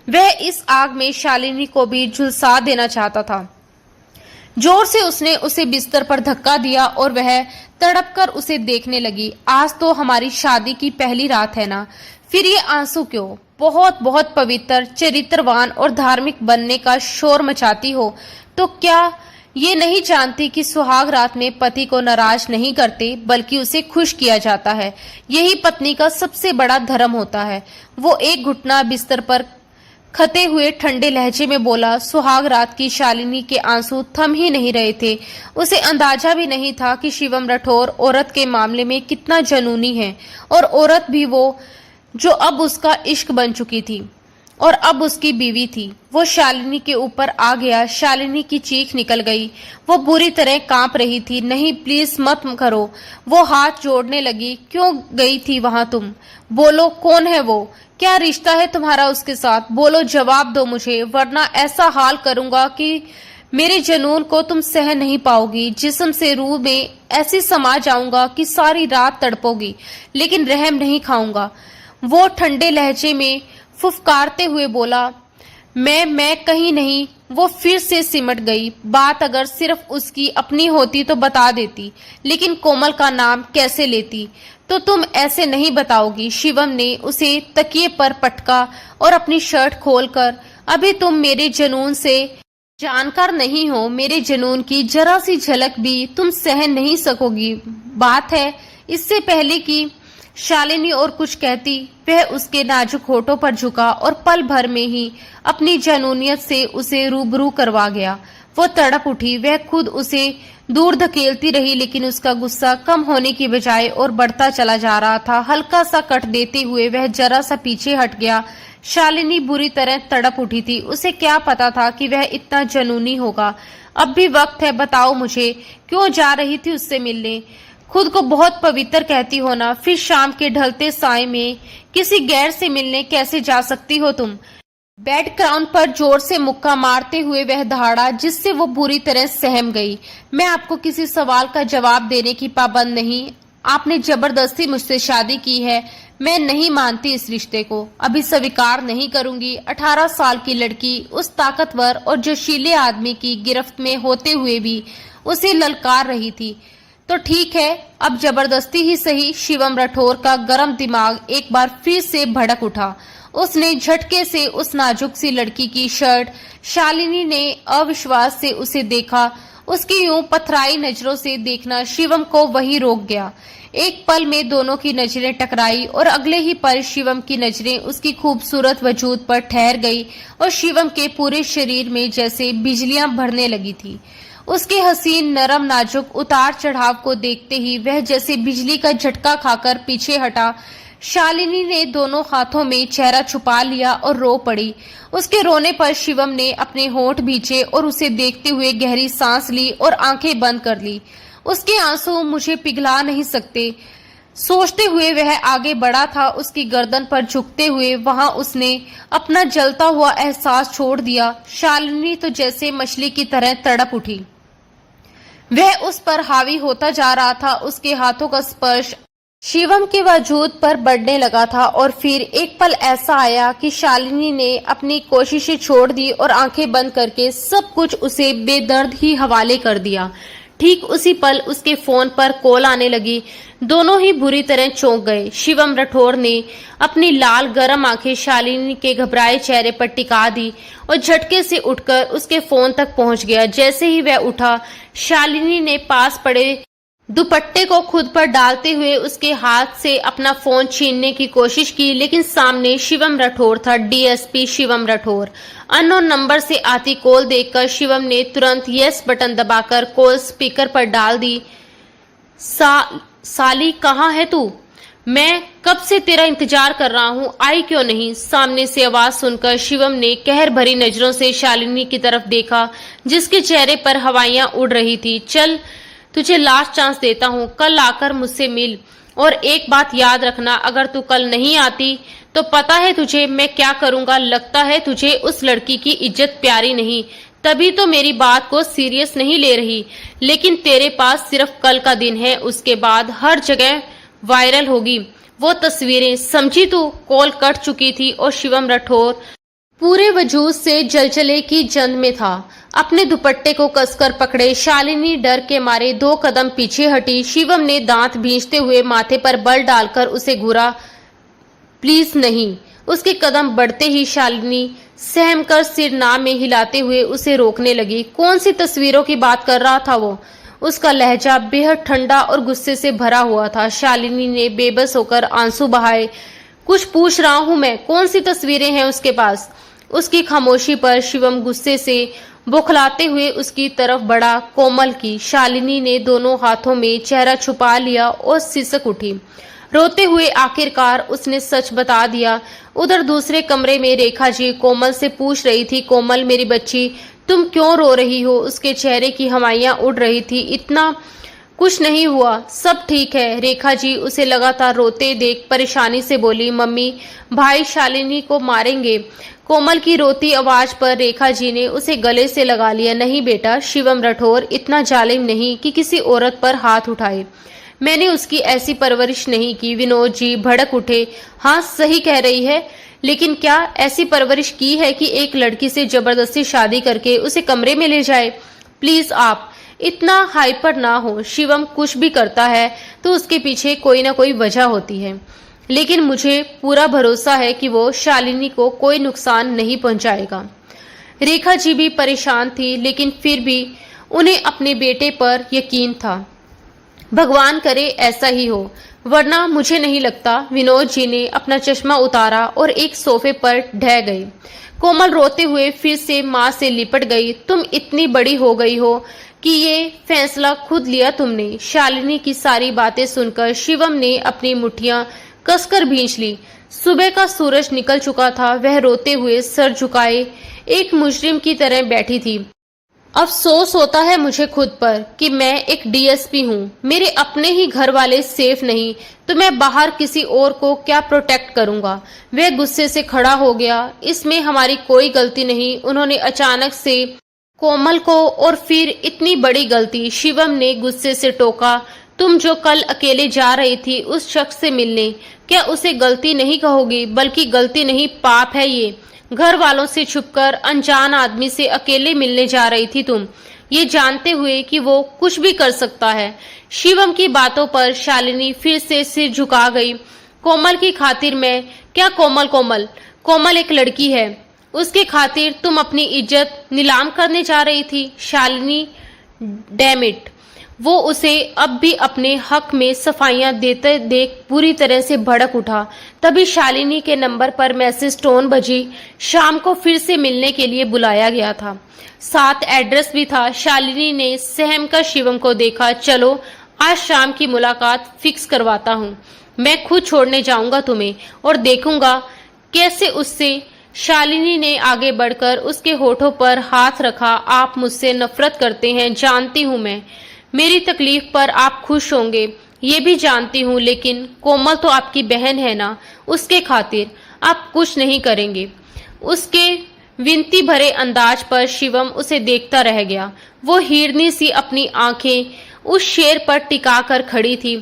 वह इस आग में शालिनी को भी झुलसा देना चाहता था। जोर से उसने उसे बिस्तर पर धक्का दिया और वह तड़पकर उसे देखने लगी। आज तो हमारी शादी की पहली रात है ना, फिर ये आंसू क्यों? बहुत बहुत पवित्र, चरित्रवान और धार्मिक बनने का शोर मचाती हो तो क्या ये नहीं जानती कि सुहाग रात में पति को नाराज नहीं करते बल्कि उसे खुश किया जाता है। यही पत्नी का सबसे बड़ा धर्म होता है। वो एक घुटना बिस्तर पर खते हुए ठंडे लहजे में बोला। सुहाग रात की शालिनी के आंसू थम ही नहीं रहे थे। उसे अंदाजा भी नहीं था कि शिवम राठौर औरत के मामले में कितना जुनूनी है, और औरत भी वो जो अब उसका इश्क बन चुकी थी और अब उसकी बीवी थी। वो शालिनी के ऊपर आ गया। शालिनी की चीख निकल गई। वो बुरी तरह कांप रही थी। नहीं प्लीज मत करो। वो हाथ जोड़ने लगी। क्यों गई थी वहां तुम? बोलो कौन है वो? क्या रिश्ता है तुम्हारा उसके साथ? बोलो, जवाब दो मुझे, वरना ऐसा हाल करूंगा कि मेरे जुनून को तुम सह नहीं पाओगी। जिस्म से रूह में ऐसी समा जाऊंगा कि सारी रात तड़पोगी, लेकिन रहम नहीं खाऊंगा। वो ठंडे लहजे में फुफकारते हुए बोला। मैं कहीं नहीं। वो फिर से सिमट गई। बात अगर सिर्फ उसकी अपनी होती तो बता देती, लेकिन कोमल का नाम कैसे लेती? तो तुम ऐसे नहीं बताओगी। शिवम ने उसे तकिए पर पटका और अपनी शर्ट खोलकर, अभी तुम मेरे जुनून से जानकार नहीं हो। मेरे जुनून की जरा सी झलक भी तुम सहन नहीं सकोगी। बात है इससे पहले कि शालिनी और कुछ कहती, वह उसके नाजुक होठों पर झुका और पल भर में ही अपनी जुनूनियत से उसे रूबरू करवा गया। वो तड़प उठी। वह खुद उसे दूर धकेलती रही, लेकिन उसका गुस्सा कम होने की बजाय और बढ़ता चला जा रहा था। हल्का सा कट देते हुए वह जरा सा पीछे हट गया। शालिनी बुरी तरह तड़प उठी थी। उसे क्या पता था कि वह इतना जुनूनी होगा। अब भी वक्त है, बताओ मुझे, क्यों जा रही थी उससे मिलने? खुद को बहुत पवित्र कहती हो ना, फिर शाम के ढलते साय में किसी गैर से मिलने कैसे जा सकती हो तुम? बेड क्राउन पर जोर से मुक्का मारते हुए वह दहाड़ा, जिससे वो बुरी तरह सहम गई। मैं आपको किसी सवाल का जवाब देने की पाबंद नहीं। आपने जबरदस्ती मुझसे शादी की है। मैं नहीं मानती इस रिश्ते को, अभी स्वीकार नहीं करूंगी। 18 साल की लड़की उस ताकतवर और जोशीले आदमी की गिरफ्त में होते हुए भी उसे ललकार रही थी। तो ठीक है, अब जबरदस्ती ही सही। शिवम राठौर का गर्म दिमाग एक बार फिर से भड़क उठा। उसने झटके से उस नाजुक सी लड़की की शर्ट, शालिनी ने अविश्वास से उसे देखा। उसकी यूं पथराई नजरों से देखना शिवम को वही रोक गया। एक पल में दोनों की नजरें टकराई और अगले ही पल शिवम की नजरें उसकी खूबसूरत वजूद पर ठहर गई और शिवम के पूरे शरीर में जैसे बिजलियां भरने लगी थी। उसके हसीन नरम नाजुक उतार चढ़ाव को देखते ही वह जैसे बिजली का झटका खाकर पीछे हटा। शालिनी ने दोनों हाथों में चेहरा छुपा लिया और रो पड़ी। उसके रोने पर शिवम ने अपने होंठ भींचे और उसे देखते हुए गहरी सांस ली और आंखें बंद कर ली। उसके आंसू मुझे पिघला नहीं सकते, सोचते हुए वह आगे बढ़ा था। उसकी गर्दन पर झुकते हुए वहां उसने अपना जलता हुआ एहसास छोड़ दिया। शालिनी तो जैसे मछली की तरह तड़प उठी। वह उस पर हावी होता जा रहा था। उसके हाथों का स्पर्श शिवम के वजूद पर बढ़ने लगा था और फिर एक पल ऐसा आया कि शालिनी ने अपनी कोशिशें छोड़ दी और आंखें बंद करके सब कुछ उसे बेदर्द ही हवाले कर दिया। ठीक उसी पल उसके फोन पर कॉल आने लगी। दोनों ही बुरी तरह चौंक गए। शिवम राठौर ने अपनी लाल गरम आंखें शालिनी के घबराए चेहरे पर टिका दी और झटके से उठकर उसके फोन तक पहुंच गया। जैसे ही वह उठा, शालिनी ने पास पड़े दुपट्टे को खुद पर डालते हुए उसके हाथ से अपना फोन छीनने की कोशिश की, लेकिन सामने शिवम राठौर था, DSP Shivam Rathore. Unknown number से आती कॉल देखकर शिवम ने तुरंत यस बटन दबाकर कॉल स्पीकर पर डाल दी। साली कहाँ है तू? मैं कब से तेरा इंतजार कर रहा हूँ, आई क्यों नहीं? सामने से आवाज सुनकर शिवम ने कहर भरी नजरों से शालिनी की तरफ देखा, जिसके चेहरे पर हवाइयां उड़ रही थी। चल, तुझे लास्ट चांस देता हूँ, कल आकर मुझसे मिल, और एक बात याद रखना, अगर तू कल नहीं आती तो पता है तुझे मैं क्या करूंगा। लगता है तुझे उस लड़की की इज्जत प्यारी नहीं, तभी तो मेरी बात को सीरियस नहीं ले रही, लेकिन तेरे पास सिर्फ कल का दिन है, उसके बाद हर जगह वायरल होगी वो तस्वीरें, समझी तू? कॉल कट चुकी थी और शिवम राठौर पूरे वजूद से जलजले की जंग में था। अपने दुपट्टे को कसकर पकड़े शालिनी डर के मारे 2 कदम पीछे हटी। शिवम ने दांत भींचते हुए माथे पर बल डालकर उसे घूरा। प्लीज नहीं। उसके कदम बढ़ते ही शालिनी सहमकर सिर ना में हिलाते हुए उसे रोकने लगी। कौन सी तस्वीरों की बात कर रहा था वो? उसका लहजा बेहद ठंडा और गुस्से से भरा हुआ था। शालिनी ने बेबस होकर आंसू बहाए। कुछ पूछ रहा हूं मैं, कौन सी तस्वीरें हैं उसके पास? उसकी खामोशी पर शिवम गुस्से से बौखलाते हुए उसकी तरफ बढ़ा। कोमल की। शालिनी ने दोनों हाथों में चेहरा छुपा लिया और सिसक उठी। रोते हुए आखिरकार उसने सच बता दिया। उधर दूसरे कमरे में रेखा जी कोमल से पूछ रही थी, कोमल मेरी बच्ची, तुम क्यों रो रही हो? उसके चेहरे की हवाइयां उड़ रही थी। इतना कुछ नहीं हुआ, सब ठीक है। रेखा जी उसे लगातार रोते देख परेशानी से बोली, मम्मी भाई शालिनी को मारेंगे। कोमल की रोती आवाज पर रेखा जी ने उसे गले से लगा लिया। नहीं बेटा, शिवम राठौर इतना जालिम नहीं कि किसी औरत पर हाथ उठाए। मैंने उसकी ऐसी परवरिश नहीं की। विनोद जी भड़क उठे। हाँ सही कह रही है, लेकिन क्या ऐसी परवरिश की है कि एक लड़की से जबरदस्ती शादी करके उसे कमरे में ले जाए? प्लीज आप इतना हाइपर ना हो। शिवम कुछ भी करता है तो उसके पीछे कोई ना कोई वजह होती है, लेकिन मुझे पूरा भरोसा है कि वो शालिनी को कोई नुकसान नहीं पहुंचाएगा। रेखा जी भी परेशान थी, लेकिन फिर भी उन्हें अपने बेटे पर यकीन था। भगवान करे ऐसा ही हो, वरना मुझे नहीं लगता। विनोद जी ने अपना चश्मा उतारा और एक सोफे पर ढह गए। कोमल रोते हुए फिर से माँ से लिपट गई। तुम इतनी बड़ी हो गई हो कि ये फैसला खुद लिया तुमने। शालिनी की सारी बातें सुनकर शिवम ने अपनी मुट्ठियां कसकर भींच ली। सुबह का सूरज निकल चुका था। वह रोते हुए सर झुकाए एक मुजरिम की तरह बैठी थी। अफसोस होता है मुझे खुद पर कि मैं एक डीएसपी हूँ। मेरे अपने ही घर वाले सेफ नहीं तो मैं बाहर किसी और को क्या प्रोटेक्ट करूंगा। वह गुस्से से खड़ा हो गया। इसमें हमारी कोई गलती नहीं। उन्होंने अचानक से कोमल को, और फिर इतनी बड़ी गलती। शिवम ने गुस्से से टोका। तुम जो कल अकेले जा रही थी उस शख्स से मिलने, क्या उसे गलती नहीं कहोगी? बल्कि गलती नहीं, पाप है ये। घर वालों से छुपकर अनजान आदमी से अकेले मिलने जा रही थी तुम, ये जानते हुए कि वो कुछ भी कर सकता है। शिवम की बातों पर शालिनी फिर से सिर झुका गई। कोमल की खातिर मैं क्या? कोमल एक लड़की है, उसके खातिर तुम अपनी इज्जत नीलाम करने जा रही थी। शालिनी डैम इट, वो उसे अब भी अपने हक में सफाइयां देते देख पूरी तरह से भड़क उठा। तभी शालिनी के नंबर पर मैसेज टोन बजी। शाम को फिर से मिलने के लिए बुलाया गया था, साथ एड्रेस भी था। शालिनी ने सहम कर शिवम को देखा। चलो आज शाम की मुलाकात फिक्स करवाता हूँ। मैं खुद छोड़ने जाऊंगा तुम्हें और देखूंगा कैसे उससे। शालिनी ने आगे बढ़कर उसके होठों पर हाथ रखा। आप मुझसे नफरत करते हैं, जानती हूँ मैं। मेरी तकलीफ पर आप खुश होंगे ये भी जानती हूँ, लेकिन कोमल तो आपकी बहन है ना, उसके खातिर आप कुछ नहीं करेंगे? उसके विनती भरे अंदाज पर शिवम उसे देखता रह गया। वो हिरनी सी अपनी आंखें उस शेर पर टिकाकर खड़ी थी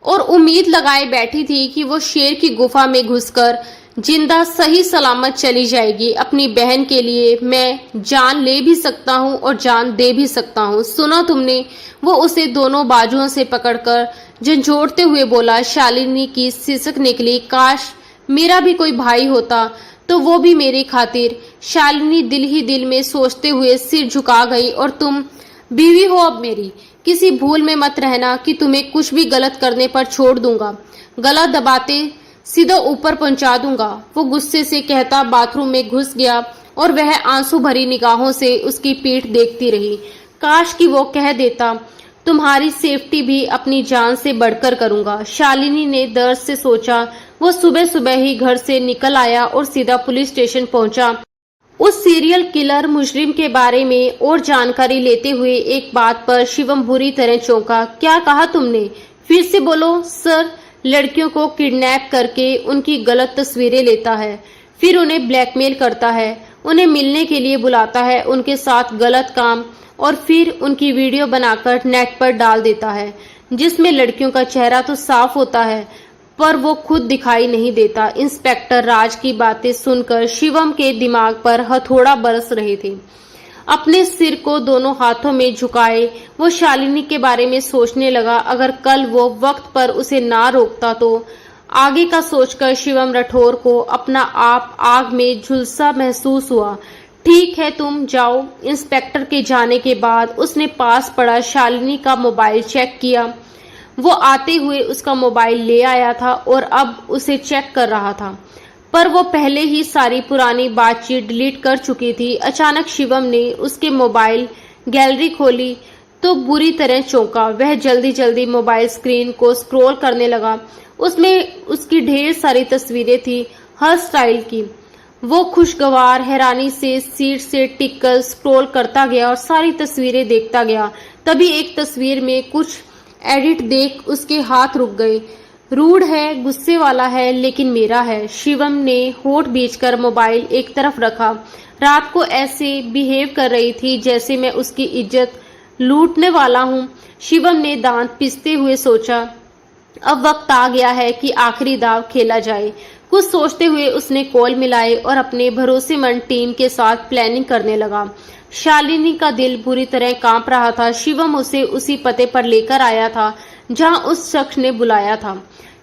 और उम्मीद लगाए बैठी थी कि वो शेर की गुफा में घुसकर जिंदा सही सलामत चली जाएगी। अपनी बहन के लिए मैं जान ले भी सकता हूँ और जान दे भी सकता हूँ। सुना तुमने? वो उसे दोनों बाजुओं से पकड़कर झंझोड़ते हुए बोला। शालिनी की सिसक निकली, काश मेरा भी कोई भाई होता तो वो भी मेरी खातिर। शालिनी दिल ही दिल में सोचते हुए सिर झुका गई। और तुम बीवी हो अब मेरी, किसी भूल में मत रहना कि तुम्हें कुछ भी गलत करने पर छोड़ दूंगा। गला दबाते सीधा ऊपर पहुंचा दूंगा। वो गुस्से से कहता बाथरूम में घुस गया और वह आंसू भरी निगाहों से उसकी पीठ देखती रही। काश कि वो कह देता, तुम्हारी सेफ्टी भी अपनी जान से बढ़कर करूंगा। शालिनी ने दर्द से सोचा। वो सुबह सुबह ही घर से निकल आया और सीधा पुलिस स्टेशन पहुंचा। उस सीरियल किलर मुजरिम के बारे में और जानकारी लेते हुए एक बात पर शिवम बुरी तरह चौंका। क्या कहा तुमने? फिर से बोलो। सर, लड़कियों को किडनैप करके उनकी गलत तस्वीरें लेता है, फिर उन्हें ब्लैकमेल करता है, उन्हें मिलने के लिए बुलाता है, उनके साथ गलत काम और फिर उनकी वीडियो बनाकर नेट पर डाल देता है, जिसमें लड़कियों का चेहरा तो साफ होता है पर वो खुद दिखाई नहीं देता। इंस्पेक्टर राज की बातें सुनकर शिवम के दिमाग पर हथौड़ा बरस रहे थे। अपने सिर को दोनों हाथों में झुकाए वो शालिनी के बारे में सोचने लगा। अगर कल वो वक्त पर उसे ना रोकता तो। आगे का सोचकर शिवम राठौर को अपना आप आग में झुलसा महसूस हुआ। ठीक है, तुम जाओ। इंस्पेक्टर के जाने के बाद उसने पास पड़ा शालिनी का मोबाइल चेक किया। वो आते हुए उसका मोबाइल ले आया था और अब उसे चेक कर रहा था, पर वो पहले ही सारी पुरानी बातचीत डिलीट कर चुकी थी। अचानक शिवम ने उसके मोबाइल गैलरी खोली तो बुरी तरह चौंका। वह जल्दी जल्दी मोबाइल स्क्रीन को स्क्रॉल करने लगा। उसमें उसकी ढेर सारी तस्वीरें थी, हर स्टाइल की। वो खुशगवार हैरानी से सीट से टिककर स्क्रॉल करता गया और सारी तस्वीरें देखता गया। तभी एक तस्वीर में कुछ एडिट देख उसके हाथ रुक गए। रूड है, गुस्से वाला है, लेकिन मेरा है। शिवम ने होठ बींचकर मोबाइल एक तरफ रखा। रात को ऐसे बिहेव कर रही थी जैसे मैं उसकी इज्जत लूटने वाला हूँ। शिवम ने दांत पिसते हुए सोचा, अब वक्त आ गया है कि आखिरी दाव खेला जाए। कुछ सोचते हुए उसने कॉल मिलाए और अपने भरोसेमंद टीम के साथ प्लानिंग करने लगा। शालिनी का दिल बुरी तरह कांप रहा था। शिवम उसे उसी पते पर लेकर आया था जहां उस शख्स ने बुलाया था।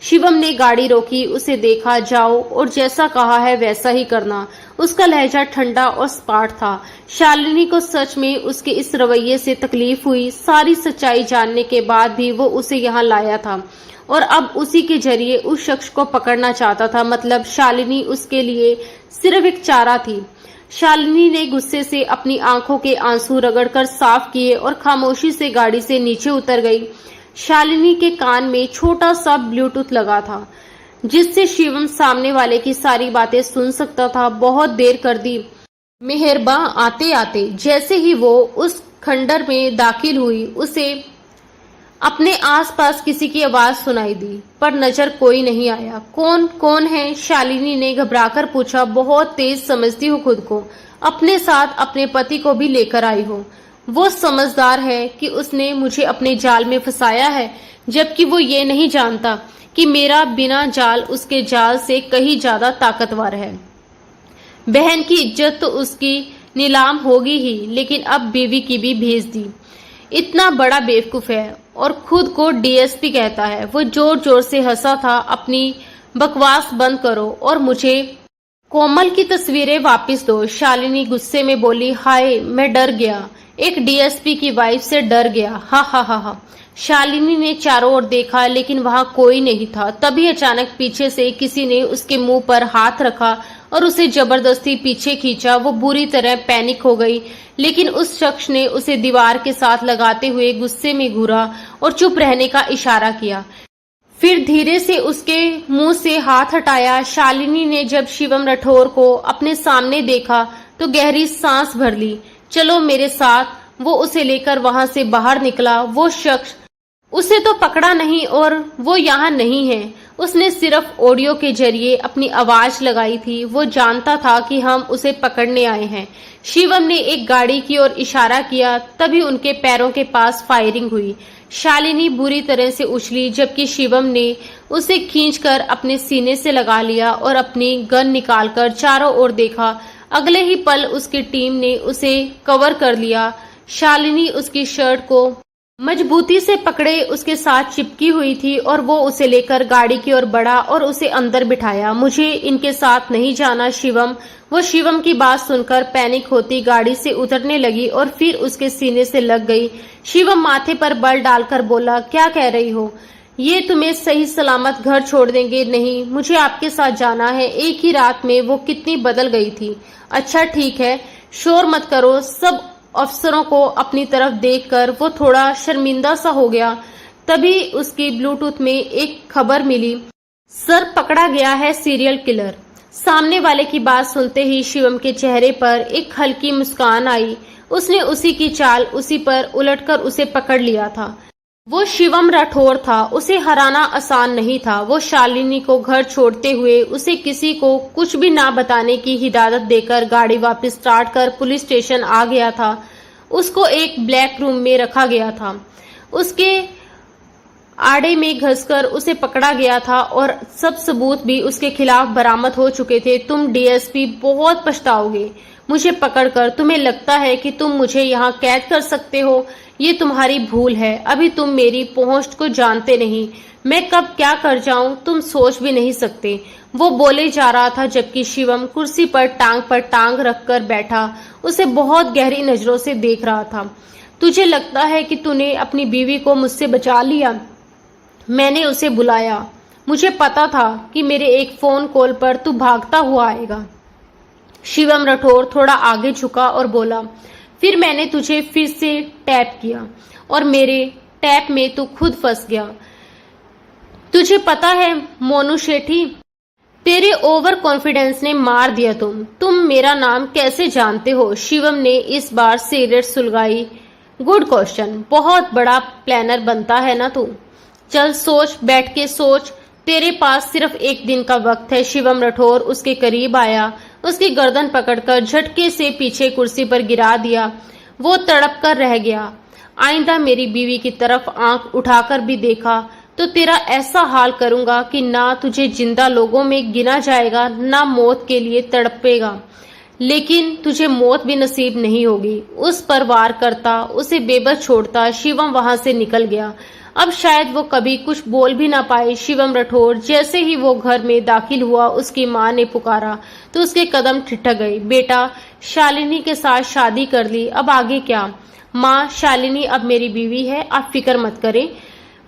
शिवम ने गाड़ी रोकी, उसे देखा। जाओ और जैसा कहा है वैसा ही करना। उसका लहजा ठंडा और सपाट था। शालिनी को सच में उसके इस रवैये से तकलीफ हुई। सारी सच्चाई जानने के बाद भी वो उसे यहाँ लाया था और अब उसी के जरिए उस शख्स को पकड़ना चाहता था। मतलब शालिनी उसके लिए सिर्फ एक चारा थी। शालिनी ने गुस्से से अपनी आंखों के आंसू रगड़कर साफ किए और खामोशी से गाड़ी से नीचे उतर गई। शालिनी के कान में छोटा सा ब्लूटूथ लगा था जिससे शिवम सामने वाले की सारी बातें सुन सकता था। बहुत देर कर दी मेहरबा आते आते। जैसे ही वो उस खंडर में दाखिल हुई उसे अपने आसपास किसी की आवाज सुनाई दी, पर नजर कोई नहीं आया। कौन है? शालिनी ने घबराकर पूछा। बहुत तेज समझती हो खुद को, अपने साथ अपने पति को भी लेकर आई हो। वो समझदार है कि उसने मुझे अपने जाल में फंसाया है, जबकि वो ये नहीं जानता कि मेरा बिना जाल उसके जाल से कहीं ज्यादा ताकतवर है। बहन की इज्जत तो उसकी नीलाम होगी ही, लेकिन अब बीवी की भी भेज दी। इतना बड़ा बेवकूफ है और खुद को डीएसपी कहता है। वो जोर जोर से हंसा था। अपनी बकवास बंद करो और मुझे कोमल की तस्वीरें वापस दो। शालिनी गुस्से में बोली। हाय, मैं डर गया, एक डीएसपी की वाइफ से डर गया। हा हा हा हा। शालिनी ने चारों ओर देखा लेकिन वहां कोई नहीं था। तभी अचानक पीछे से किसी ने उसके मुंह पर हाथ रखा और उसे जबरदस्ती पीछे खींचा। वो बुरी तरह पैनिक हो गई, लेकिन उस शख्स ने उसे दीवार के साथ लगाते हुए गुस्से में घूरा और चुप रहने का इशारा किया। फिर धीरे से उसके मुंह से हाथ हटाया। शालिनी ने जब शिवम राठौर को अपने सामने देखा तो गहरी सांस भर ली। चलो मेरे साथ। वो उसे लेकर वहां से बाहर निकला। वो शख्स उसे तो पकड़ा नहीं और वो यहाँ नहीं है। उसने सिर्फ ऑडियो के जरिए अपनी आवाज लगाई थी। वो जानता था कि हम उसे पकड़ने आए हैं। शिवम ने एक गाड़ी की ओर इशारा किया, तभी उनके पैरों के पास फायरिंग हुई। शालिनी बुरी तरह से उछली, जबकि शिवम ने उसे खींचकर अपने सीने से लगा लिया और अपनी गन निकालकर चारों ओर देखा। अगले ही पल उसकी टीम ने उसे कवर कर लिया। शालिनी उसकी शर्ट को मजबूती से पकड़े उसके साथ चिपकी हुई थी और वो उसे लेकर गाड़ी की ओर बढ़ा और उसे अंदर बिठाया। मुझे इनके साथ नहीं जाना शिवम। वो शिवम की बात सुनकर पैनिक होती गाड़ी से उतरने लगी और फिर उसके सीने से लग गई। शिवम माथे पर बल डालकर बोला, क्या कह रही हो? ये तुम्हें सही सलामत घर छोड़ देंगे? नहीं, मुझे आपके साथ जाना है। एक ही रात में वो कितनी बदल गई थी। अच्छा ठीक है, शोर मत करो। सब अफसरों को अपनी तरफ देखकर वो थोड़ा शर्मिंदा सा हो गया। तभी उसकी ब्लूटूथ में एक खबर मिली, सर पकड़ा गया है सीरियल किलर। सामने वाले की बात सुनते ही शिवम के चेहरे पर एक हल्की मुस्कान आई। उसने उसी की चाल उसी पर उलटकर उसे पकड़ लिया था। वो शिवम राठौर था। उसे हराना आसान नहीं था। वो शालिनी को घर छोड़ते हुए उसे किसी को कुछ भी ना बताने की हिदायत देकर गाड़ी वापस स्टार्ट कर पुलिस स्टेशन आ गया था। उसको एक ब्लैक रूम में रखा गया था। उसके आड़े में घसकर उसे पकड़ा गया था और सब सबूत भी उसके खिलाफ बरामद हो चुके थे। तुम डीएसपी बहुत पछताओगे मुझे पकड़कर। तुम्हें लगता है कि तुम मुझे यहाँ कैद कर सकते हो? ये तुम्हारी भूल है। अभी तुम मेरी पहुंच को जानते नहीं। मैं कब क्या कर जाऊं तुम सोच भी नहीं सकते। वो बोले जा रहा था जबकि शिवम कुर्सी पर टांग रखकर बैठा उसे बहुत गहरी नजरों से देख रहा था। तुझे लगता है कि तूने अपनी बीवी को मुझसे बचा लिया? मैंने उसे बुलाया। मुझे पता था कि मेरे एक फोन कॉल पर तू भागता हुआ आएगा। शिवम राठौर थोड़ा आगे झुका और बोला, फिर मैंने तुझे फिर से टैप किया और मेरे टैप में तू खुद फंस गया। तुझे पता है मोनू शेठी, तेरे ओवर कॉन्फिडेंस ने मार दिया। तुम मेरा नाम कैसे जानते हो? शिवम ने इस बार सिगरेट सुलगाई। Good question. बहुत बड़ा प्लानर बनता है ना तू। चल सोच, बैठ के सोच। तेरे पास सिर्फ एक दिन का वक्त है। शिवम राठौर उसके करीब आया, उसकी गर्दन पकड़कर झटके से पीछे कुर्सी पर गिरा दिया। वो तड़प कर रह गया। आइंदा मेरी बीवी की तरफ आंख उठाकर भी देखा तो तेरा ऐसा हाल करूंगा कि ना तुझे जिंदा लोगों में गिना जाएगा, ना मौत के लिए तड़पेगा। लेकिन तुझे मौत भी नसीब नहीं होगी। उस पर वार करता, उसे बेबस छोड़ता शिवम वहां से निकल गया। अब शायद वो कभी कुछ बोल भी ना पाए। शिवम राठौर जैसे ही वो घर में दाखिल हुआ उसकी माँ ने पुकारा तो उसके कदम ठिठक गए। बेटा, शालिनी के साथ शादी कर ली, अब आगे क्या? माँ, शालिनी अब मेरी बीवी है, आप फिक्र मत करें,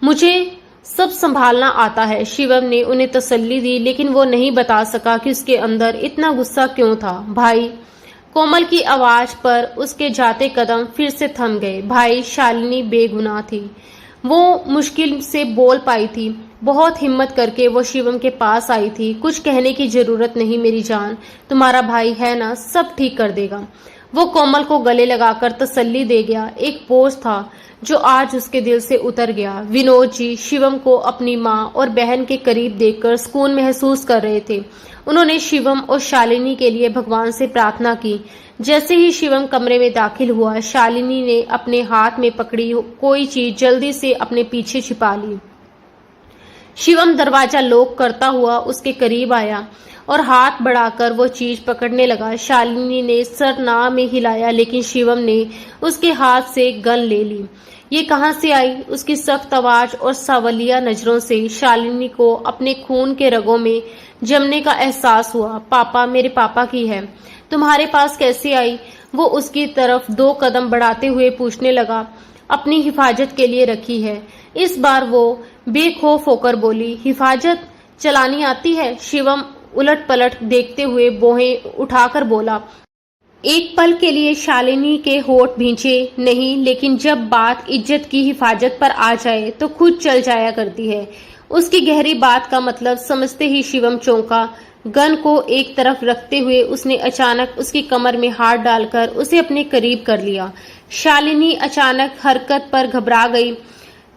मुझे सब संभालना आता है। शिवम ने उन्हें तसल्ली दी, लेकिन वो नहीं बता सका कि उसके अंदर इतना गुस्सा क्यों था। भाई, कोमल की आवाज पर उसके जाते कदम फिर से थम गए। भाई, शालिनी बेगुनाह थी। वो मुश्किल से बोल पाई थी। बहुत हिम्मत करके वो शिवम के पास आई थी। कुछ कहने की जरूरत नहीं मेरी जान, तुम्हारा भाई है ना, सब ठीक कर देगा। वो कोमल को गले लगाकर तसल्ली दे गया। एक बोझ था जो आज उसके दिल से उतर गया। विनोद जी शिवम को अपनी माँ और बहन के करीब देखकर सुकून महसूस कर रहे थे। उन्होंने शिवम और शालिनी के लिए भगवान से प्रार्थना की। जैसे ही शिवम कमरे में दाखिल हुआ, शालिनी ने अपने हाथ में पकड़ी कोई चीज जल्दी से अपने पीछे छिपा ली। शिवम दरवाजा लॉक करता हुआ उसके करीब आया और हाथ बढ़ाकर वो चीज पकड़ने लगा। शालिनी ने सर ना में हिलाया, लेकिन शिवम ने उसके हाथ से गन ले ली। ये कहां से आई? उसकी सख्त आवाज और सावलिया नजरों से शालिनी को अपने खून के रगों में जमने का एहसास हुआ। पापा, मेरे पापा की है। तुम्हारे पास कैसे आई? वो उसकी तरफ 2 कदम बढ़ाते हुए पूछने लगा। अपनी हिफाजत के लिए रखी है। इस बार वो बेखौफ होकर बोली, हिफाजत चलानी आती है? शिवम उलट पलट देखते हुए बोहें उठाकर बोला। एक पल के लिए शालिनी के होठ भींचे नहीं, लेकिन जब बात इज्जत की हिफाजत पर आ जाए तो खुद चल जाया करती है। उसकी गहरी बात का मतलब समझते ही शिवम चौंका। गन को एक तरफ रखते हुए उसने अचानक उसकी कमर में हाथ डालकर उसे अपने करीब कर लिया। शालिनी अचानक हरकत पर घबरा गई।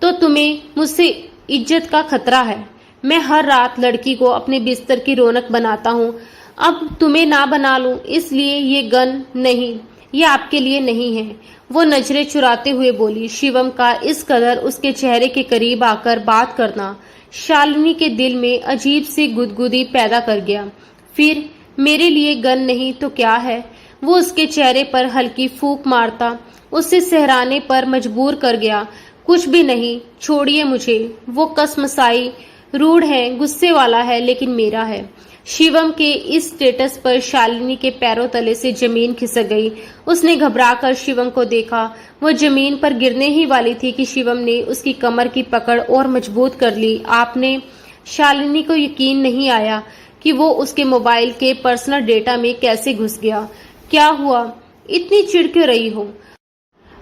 तो तुम्हें मुझसे इज्जत का खतरा है? मैं हर रात लड़की को अपने बिस्तर की रौनक बनाता हूँ, अब तुम्हें ना बना लूं, इसलिए ये गन नहीं, ये आपके लिए नहीं है। वो नजरें चुराते हुए बोली। शिवम का इस कदर उसके चेहरे के करीब आकर बात करना शालिनी के दिल में अजीब सी गुदगुदी पैदा कर गया। फिर मेरे लिए गन नहीं तो क्या है? वो उसके चेहरे पर हल्की फूंक मारता उसे सहराने पर मजबूर कर गया। कुछ भी नहीं, छोड़िए मुझे। वो कसमसाई, रूढ़ है, गुस्से वाला है, लेकिन मेरा है। शिवम के इस स्टेटस पर शालिनी के पैरों तले से जमीन खिसक गई। उसने घबराकर शिवम को देखा। वो जमीन पर गिरने ही वाली थी कि शिवम ने उसकी कमर की पकड़ और मजबूत कर ली। आपने शालिनी को यकीन नहीं आया कि वो उसके मोबाइल के पर्सनल डेटा में कैसे घुस गया। क्या हुआ? इतनी चिढ़ क्यों रही हो?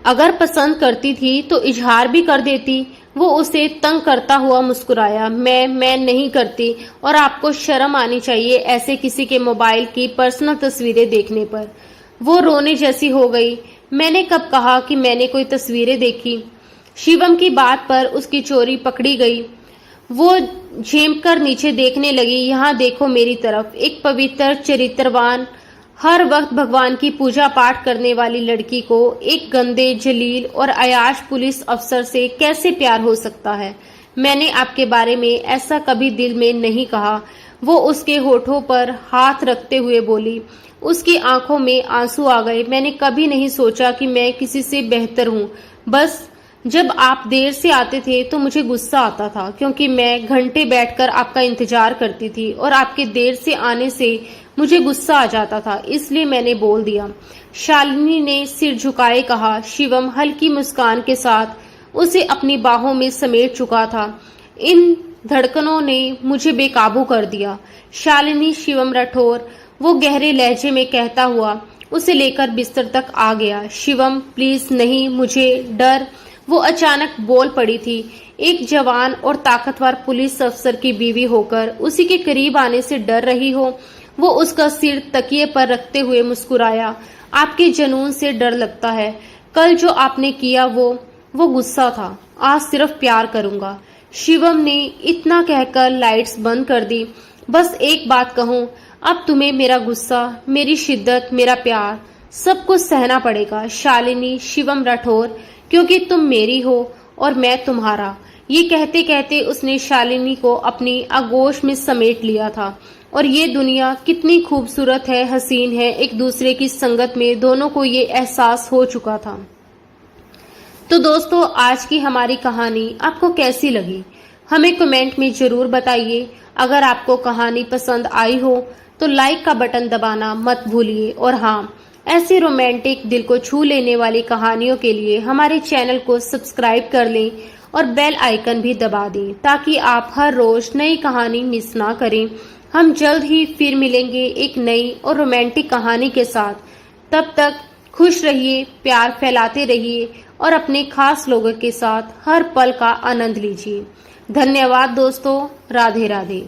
अगर पसंद करती थी तो इजहार भी कर देती। वो उसे तंग करता हुआ मुस्कुराया। मैं नहीं करती, और आपको शर्म आनी चाहिए ऐसे किसी के मोबाइल की पर्सनल तस्वीरें देखने पर। वो रोने जैसी हो गई। मैंने कब कहा कि मैंने कोई तस्वीरें देखी? शिवम की बात पर उसकी चोरी पकड़ी गई। वो झेम कर नीचे देखने लगी। यहाँ देखो मेरी तरफ। एक पवित्र, चरित्रवान, हर वक्त भगवान की पूजा पाठ करने वाली लड़की को एक गंदे, जलील और अयाश पुलिस अफसर से कैसे प्यार हो सकता है? मैंने आपके बारे में ऐसा कभी दिल में नहीं कहा। वो उसके होठों पर हाथ रखते हुए बोली। उसकी आंखों में आंसू आ गए। मैंने कभी नहीं सोचा कि मैं किसी से बेहतर हूँ। बस जब आप देर से आते थे तो मुझे गुस्सा आता था, क्योंकि मैं घंटे बैठकर आपका इंतजार करती थी और आपके देर से आने से मुझे गुस्सा आ जाता था, इसलिए मैंने बोल दिया। शालिनी ने सिर झुकाए कहा। शिवम हल्की मुस्कान के साथ उसे अपनी बाहों में समेट चुका था। इन धड़कनों ने मुझे बेकाबू कर दिया। शालिनी, शिवम राठौर, वो गहरे लहजे में कहता हुआ उसे लेकर बिस्तर तक आ गया। शिवम, प्लीज नहीं, मुझे डर। वो अचानक बोल पड़ी थी। एक जवान और ताकतवर पुलिस अफसर की बीवी होकर उसी के करीब आने से डर रही हो? वो उसका सिर तकिए पर रखते हुए मुस्कुराया। आपके जुनून से डर लगता है। कल जो आपने किया वो गुस्सा था। आज सिर्फ प्यार करूंगा। शिवम ने इतना कहकर लाइट्स बंद कर दी। बस एक बात कहूं, अब तुम्हें मेरा गुस्सा, मेरी शिद्दत, मेरा प्यार, सब कुछ सहना पड़ेगा। शालिनी, शिवम राठौर, क्योंकि तुम मेरी हो और मैं तुम्हारा। ये कहते कहते उसने शालिनी को अपनी आगोश में समेट लिया था। और ये दुनिया कितनी खूबसूरत है, हसीन है। एक दूसरे की संगत में दोनों को ये एहसास हो चुका था। तो दोस्तों, आज की हमारी कहानी आपको कैसी लगी हमें कमेंट में जरूर बताइए। अगर आपको कहानी पसंद आई हो तो लाइक का बटन दबाना मत भूलिए। और हाँ, ऐसी रोमांटिक, दिल को छू लेने वाली कहानियों के लिए हमारे चैनल को सब्सक्राइब कर लें और बेल आइकन भी दबा दें, ताकि आप हर रोज नई कहानी मिस ना करें। हम जल्द ही फिर मिलेंगे एक नई और रोमांटिक कहानी के साथ। तब तक खुश रहिए, प्यार फैलाते रहिए और अपने खास लोगों के साथ हर पल का आनंद लीजिए। धन्यवाद दोस्तों। राधे राधे।